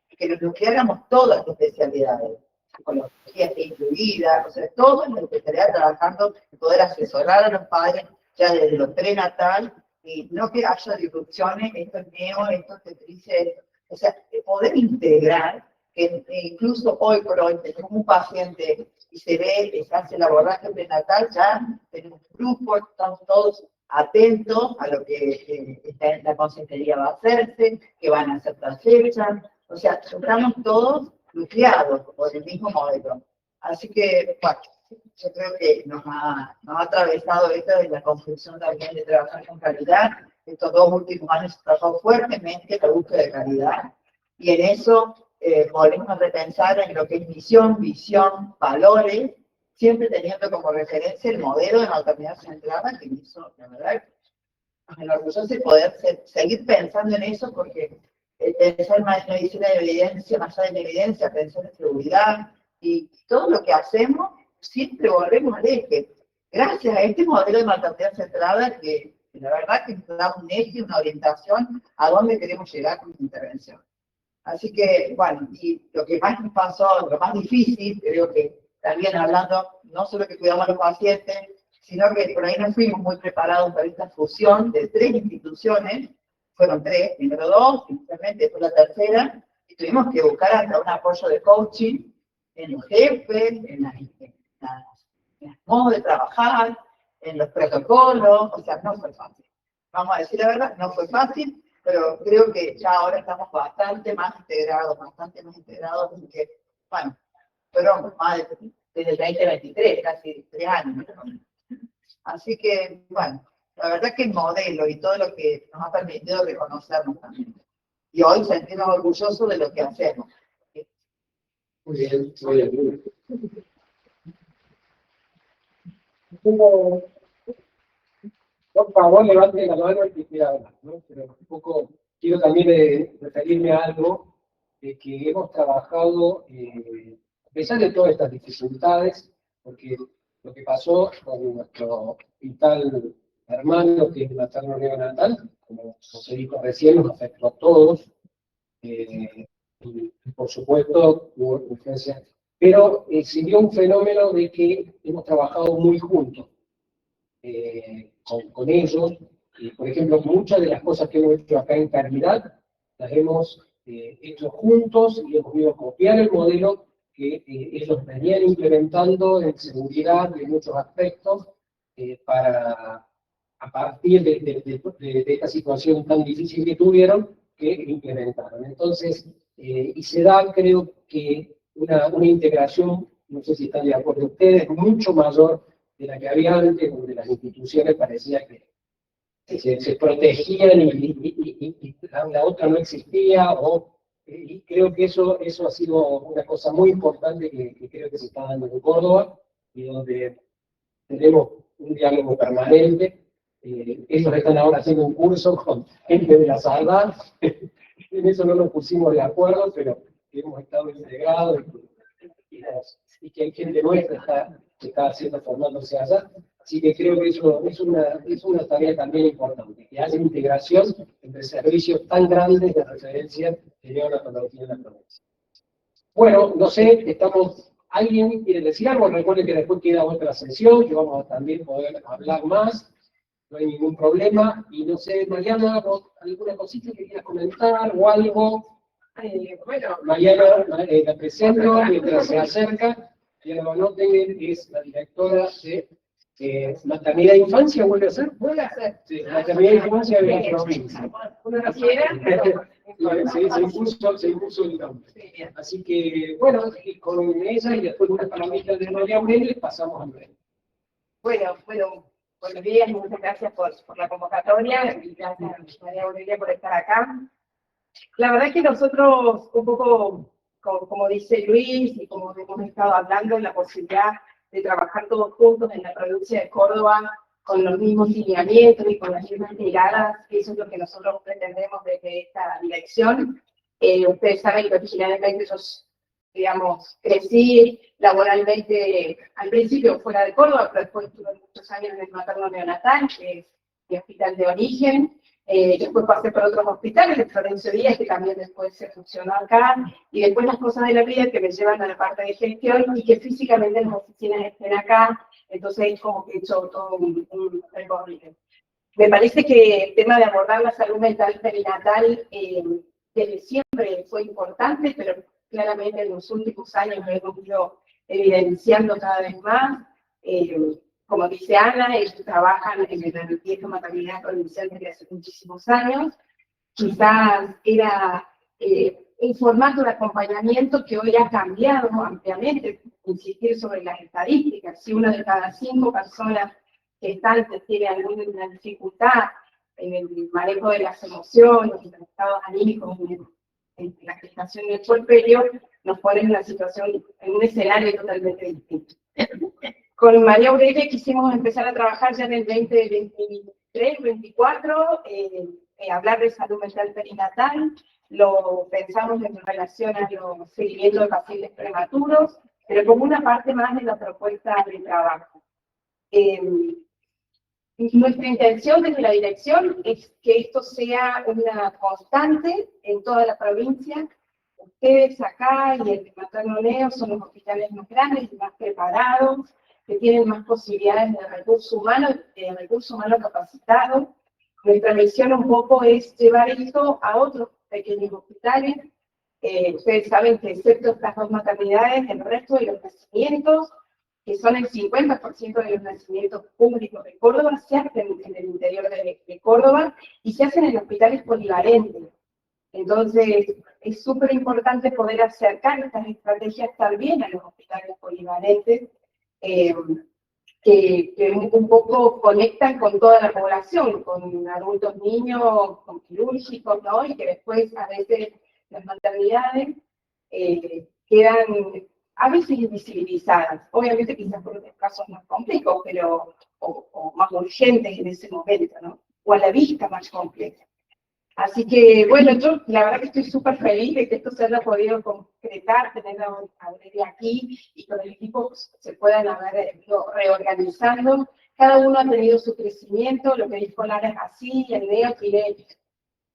Speaker 9: y que nos nucleáramos todas las especialidades, psicología incluida, o sea, todas las especialidades trabajando en poder asesorar a los padres ya desde lo prenatal, y no que haya disrupciones, esto es neo, esto es tetrice, o sea, poder integrar, que incluso hoy por hoy tenemos un paciente y se ve, se hace el abordaje prenatal, ya tenemos grupos, estamos todos atentos a lo que la consejería va a hacerse, que van a hacer las fechas, o sea, estamos todos nucleados por el mismo modelo. Así que, bueno, yo creo que nos ha atravesado esto de la construcción también de trabajar con calidad. Estos 2 últimos años se trabajó fuertemente la búsqueda de calidad, y en eso volvemos a repensar en lo que es misión, visión, valores, siempre teniendo como referencia el modelo de maternidad centrada, que hizo, la verdad, nos enorgullece poder seguir pensando en eso, porque pensar más en medicina de evidencia, más allá de la evidencia, pensar en seguridad, y todo lo que hacemos, siempre volvemos al eje. Gracias a este modelo de maternidad centrada, que la verdad que nos da un eje, una orientación a dónde queremos llegar con la intervención. Así que, bueno, y lo que más nos pasó, lo más difícil, creo que también hablando, no solo que cuidamos a los pacientes, sino que por ahí no fuimos muy preparados para esta fusión de 3 instituciones, fueron 3, primero 2, inicialmente después la tercera, y tuvimos que buscar hasta un apoyo de coaching en los jefes, en el modo de trabajar, en los protocolos, o sea, no fue fácil. Vamos a decir la verdad, no fue fácil, pero creo que ya ahora estamos bastante más integrados, porque, bueno, fueron más desde el 2023, casi 3 años. Así que, bueno, la verdad que el modelo y todo lo que nos ha permitido reconocernos también. Y hoy sentirnos orgullosos de lo que hacemos.
Speaker 1: Muy bien, muy bien. Por favor, levante la mano el que quiera hablar, ¿no? Pero un poco quiero también referirme a algo de que hemos trabajado, a pesar de todas estas dificultades, porque lo que pasó con nuestro hospital hermano, que es el materno neonatal, como se dijo recién, nos afectó a todos, y por supuesto hubo urgencia, pero se dio un fenómeno de que hemos trabajado muy juntos. Con ellos. Por ejemplo, muchas de las cosas que hemos hecho acá en Caridad las hemos hecho juntos y hemos ido a copiar el modelo que ellos venían implementando en seguridad y en muchos aspectos para, a partir de esta situación tan difícil que tuvieron, que implementaron. Entonces, y se da, creo que, una integración, no sé si están de acuerdo ustedes, mucho mayor de la que había antes, donde las instituciones parecía que se protegían y la otra no existía, y creo que eso ha sido una cosa muy importante que creo que se está dando en Córdoba, y donde tenemos un diálogo permanente. Ellos están ahora haciendo un curso con gente de la SADA, en eso no nos pusimos de acuerdo, pero hemos estado integrados y que hay gente nuestra que está haciendo, formándose allá. Así que creo que eso es una tarea también importante, que haya integración entre servicios tan grandes de referencia de neonatología en la provincia. Bueno, no sé, ¿alguien quiere decir algo? Recuerden que después queda otra sesión, que vamos a también poder hablar más, no hay ningún problema. Y no sé, Mariana, ¿alguna cosita que quieras comentar o algo?
Speaker 3: Bueno,
Speaker 1: Mariana, la presento mientras se acerca. Mariana Banoten es la directora de Maternidad e Infancia, ¿vuelve a ser?
Speaker 3: vuelve a ser.
Speaker 1: Sí, Maternidad e Infancia de la provincia.
Speaker 3: Uno no quiere, pero
Speaker 1: Se impuso el nombre. Así que, bueno, con ella y después una palabrita de María Aurelia pasamos a María.
Speaker 3: bueno, buenos días y muchas gracias por la convocatoria y gracias a María Aurelia por estar acá. La verdad es que nosotros, un poco, como dice Luis y como hemos estado hablando, la posibilidad de trabajar todos juntos en la provincia de Córdoba con los mismos lineamientos y con las mismas miradas, eso es lo que nosotros pretendemos desde esta dirección. Ustedes saben que originalmente yo, digamos, crecí laboralmente al principio fuera de Córdoba, pero después estuve muchos años en el materno neonatal, que es mi hospital de origen. Después pasé por otros hospitales, de Florencio Díaz, que también después se funcionó acá, y después las cosas de la vida que me llevan a la parte de gestión y que físicamente las oficinas estén acá, entonces es como que he hecho todo un recorrido. Me parece que el tema de abordar la salud mental perinatal desde siempre fue importante, pero claramente en los últimos años lo hemos ido evidenciando cada vez más. Como dice Ana, ellos trabajan en el viejo maternidad provincial desde hace muchísimos años. Quizás era un formato de acompañamiento que hoy ha cambiado ampliamente. Insistir sobre las estadísticas. Si una de cada 5 personas gestantes tiene alguna dificultad en el manejo de las emociones, en los estados anímicos, en la gestación y el puerperio, nos pone en una situación, en un escenario totalmente distinto. Con María Aurelia quisimos empezar a trabajar ya en el 2023-2024, hablar de salud mental perinatal, lo pensamos en relación a los seguimientos de pacientes prematuros, pero como una parte más de la propuesta de trabajo. Nuestra intención desde la dirección es que esto sea una constante en toda la provincia. Ustedes acá y el materno neo son los hospitales más grandes y más preparados, que tienen más posibilidades de recurso humano capacitado. Nuestra misión un poco es llevar esto a otros pequeños hospitales Ustedes saben que excepto estas dos maternidades, el resto de los nacimientos, que son el 50% de los nacimientos públicos de Córdoba, se hacen en el interior de Córdoba y se hacen en hospitales polivalentes. Entonces, es súper importante poder acercar estas estrategias también a los hospitales polivalentes, que un poco conectan con toda la población, con adultos niños, con quirúrgicos, ¿no? Y que después a veces las maternidades quedan a veces invisibilizadas. Obviamente quizás por otros casos más complejos, pero, o más urgentes en ese momento, ¿no? O a la vista más compleja. Así que, bueno, yo la verdad que estoy súper feliz de que esto se haya podido concretar, tener a Aurelia aquí y con el equipo se puedan haber ido reorganizando. Cada uno ha tenido su crecimiento, lo que dijo Lara es así, el NEO tiene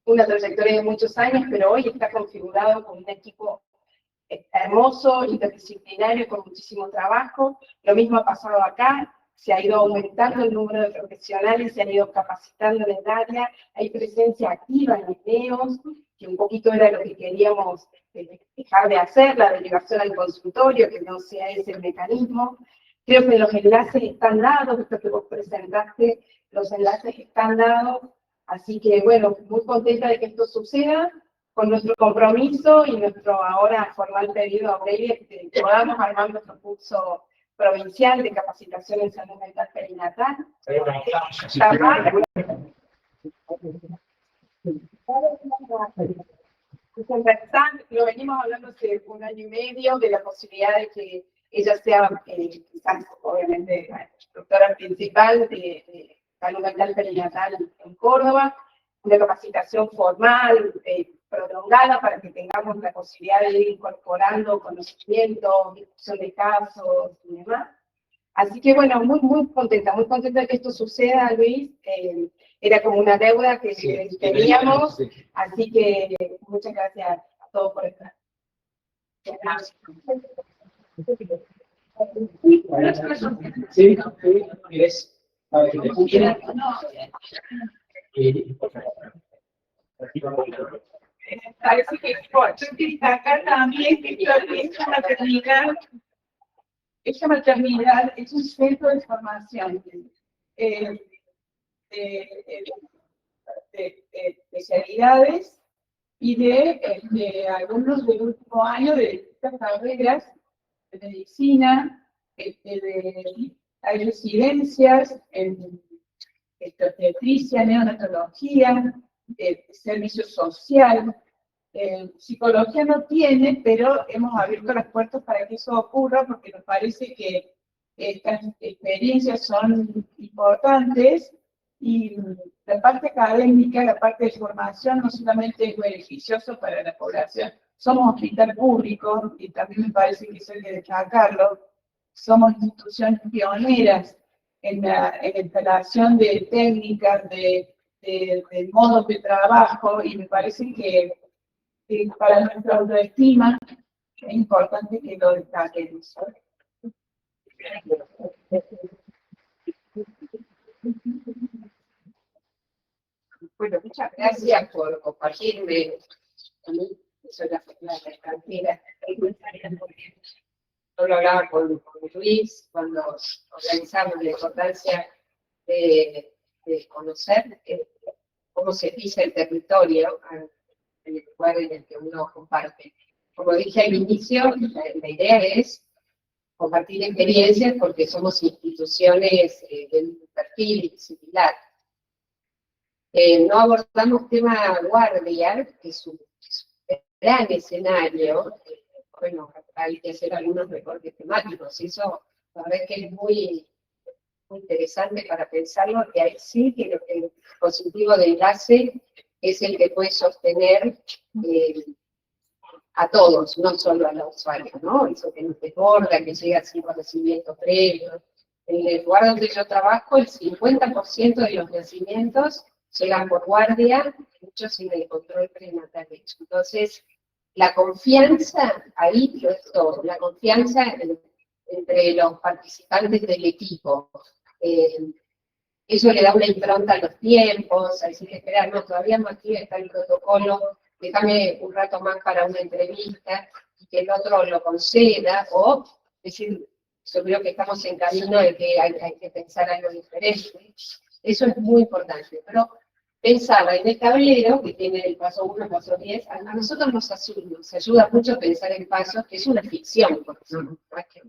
Speaker 3: una trayectoria de muchos años, pero hoy está configurado con un equipo hermoso, interdisciplinario, con muchísimo trabajo. Lo mismo ha pasado acá. Se ha ido aumentando el número de profesionales, se han ido capacitando en el área, hay presencia activa en los NEOs, que un poquito era lo que queríamos dejar de hacer, la delegación al consultorio, que no sea ese el mecanismo. Creo que los enlaces están dados, esto que vos presentaste, los enlaces están dados, así que bueno, muy contenta de que esto suceda, con nuestro compromiso y nuestro ahora formal pedido a Aurelia, que podamos armar nuestro curso provincial de capacitación en salud mental perinatal. Lo venimos hablando hace un año y medio de la posibilidad de que ella sea, quizás, obviamente, la instructora principal de salud mental perinatal en Córdoba, una capacitación formal, prolongada, para que tengamos la posibilidad de ir incorporando conocimientos, discusión de casos y demás. Así que bueno, muy contenta de que esto suceda, Luis. Era como una deuda que teníamos, así que muchas gracias a todos por estar.
Speaker 1: Sí, ¿quieres? A ver, que te escuchen.
Speaker 5: Parece que yo quiero destacar también que esta maternidad es un centro de formación de especialidades y de alumnos del último año de distintas carreras de medicina, hay residencias en obstetricia, neonatología, servicio social. Psicología no tiene, pero hemos abierto las puertas para que eso ocurra, porque nos parece que estas experiencias son importantes y la parte académica, la parte de formación no solamente es beneficioso para la población. Somos hospital público y también me parece que eso hay que destacarlo. Somos instituciones pioneras en la instalación de técnicas, de modos de trabajo, y me parece que para nuestra autoestima es importante que lo destaquemos.
Speaker 3: Bueno, muchas gracias por compartirme. A mí, soy la extranjera. Yo lo hablaba con Luis cuando organizamos la importancia de conocer cómo se pisa el territorio en el lugar en el que uno comparte. Como dije al inicio, la idea es compartir experiencias porque somos instituciones de un perfil similar. No abordamos tema guardia, que es un gran escenario. Bueno, hay que hacer algunos recortes temáticos, y eso la verdad es que es muy interesante para pensarlo, que sí que el dispositivo de enlace es el que puede sostener a todos, no solo a la usuaria, ¿no? Eso que nos desborda, que llega sin conocimiento previo. En el lugar donde yo trabajo, el 50% de los nacimientos llegan por guardia, muchos sin el control prenatal hecho. Entonces, la confianza, ahí lo es todo, la confianza entre los participantes del equipo. Eso le da una impronta a los tiempos, hay que esperar, no, todavía no aquí está el protocolo déjame un rato más para una entrevista, y que el otro lo conceda, o decir, yo creo que estamos en camino de que hay que pensar algo diferente. Eso es muy importante, pero pensar en el tablero, que tiene el paso 1, el paso 10, a nosotros nos ayuda mucho a pensar en pasos, que es una ficción, porque no es que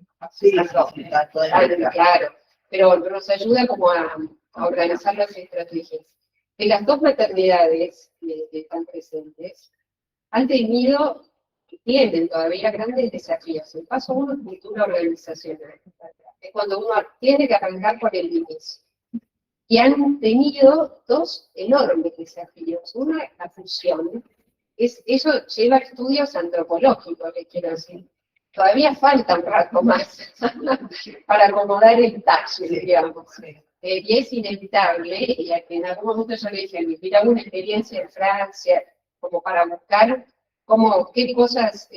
Speaker 3: claro, pero nos ayuda como a organizar las estrategias. De las dos maternidades que están presentes, han tenido, tienen todavía grandes desafíos. El paso 1 es cultura organizacional, es cuando uno tiene que arrancar por el inicio. Y han tenido dos enormes desafíos. Uno es la fusión. Eso lleva a estudios antropológicos, les quiero decir. Todavía falta un rato más para acomodar el talle, digamos. Y es inevitable, y en algún momento yo le dije, mira una experiencia en Francia, como para buscar qué cosas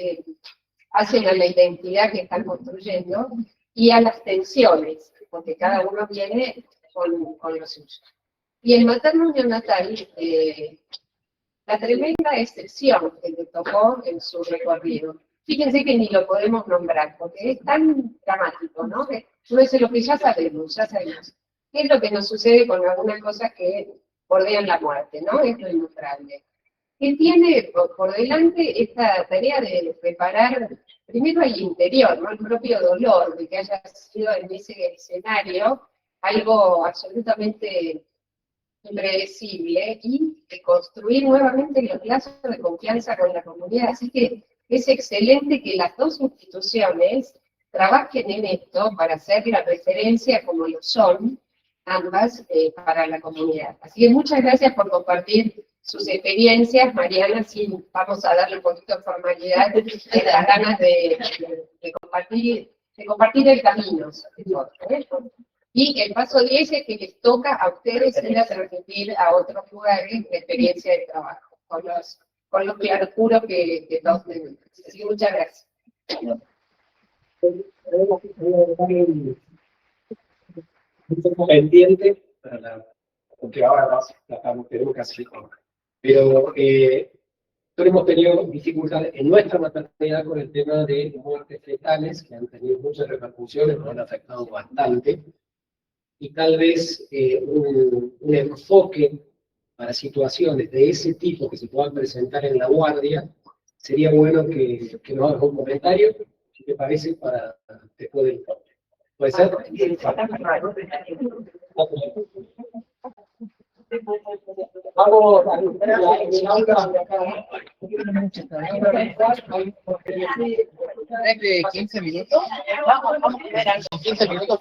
Speaker 3: hacen a la identidad que están construyendo, y a las tensiones, porque cada uno viene con lo suyo. Y el materno neonatal, la tremenda excepción que le tocó en su recorrido. Fíjense que ni lo podemos nombrar, porque es tan dramático, ¿no? Que uno dice lo que ya sabemos. ¿Qué es lo que nos sucede con algunas cosas que bordean la muerte, ¿no? Es lo innombrable. Él tiene por delante esta tarea de preparar, primero el interior, ¿no? El propio dolor de que haya sido en ese escenario algo absolutamente impredecible, y de construir nuevamente los lazos de confianza con la comunidad. Así que es excelente que las dos instituciones trabajen en esto para hacer la referencia como lo son, ambas, para la comunidad. Así que muchas gracias por compartir sus experiencias, Mariana. Sí, vamos a darle un poquito de formalidad, de las ganas de compartir el camino, sobre todo, ¿eh? Y el paso 10 es que les toca a ustedes ir a transmitir a otros lugares la experiencia de trabajo, con los claroscuros que todos tenemos. Así que muchas gracias.
Speaker 1: Mucho pendiente, porque ahora tenemos que hacer. Pero hemos tenido dificultades en nuestra maternidad con el tema de muertes fetales, que han tenido muchas repercusiones, nos han afectado bastante. Y tal vez un enfoque para situaciones de ese tipo que se puedan presentar en la guardia, sería bueno que nos hagas un comentario, si te parece, para después del informe. ¿Puede ser? Vamos a
Speaker 9: de 15 minutos. Vamos a ver 15 minutos.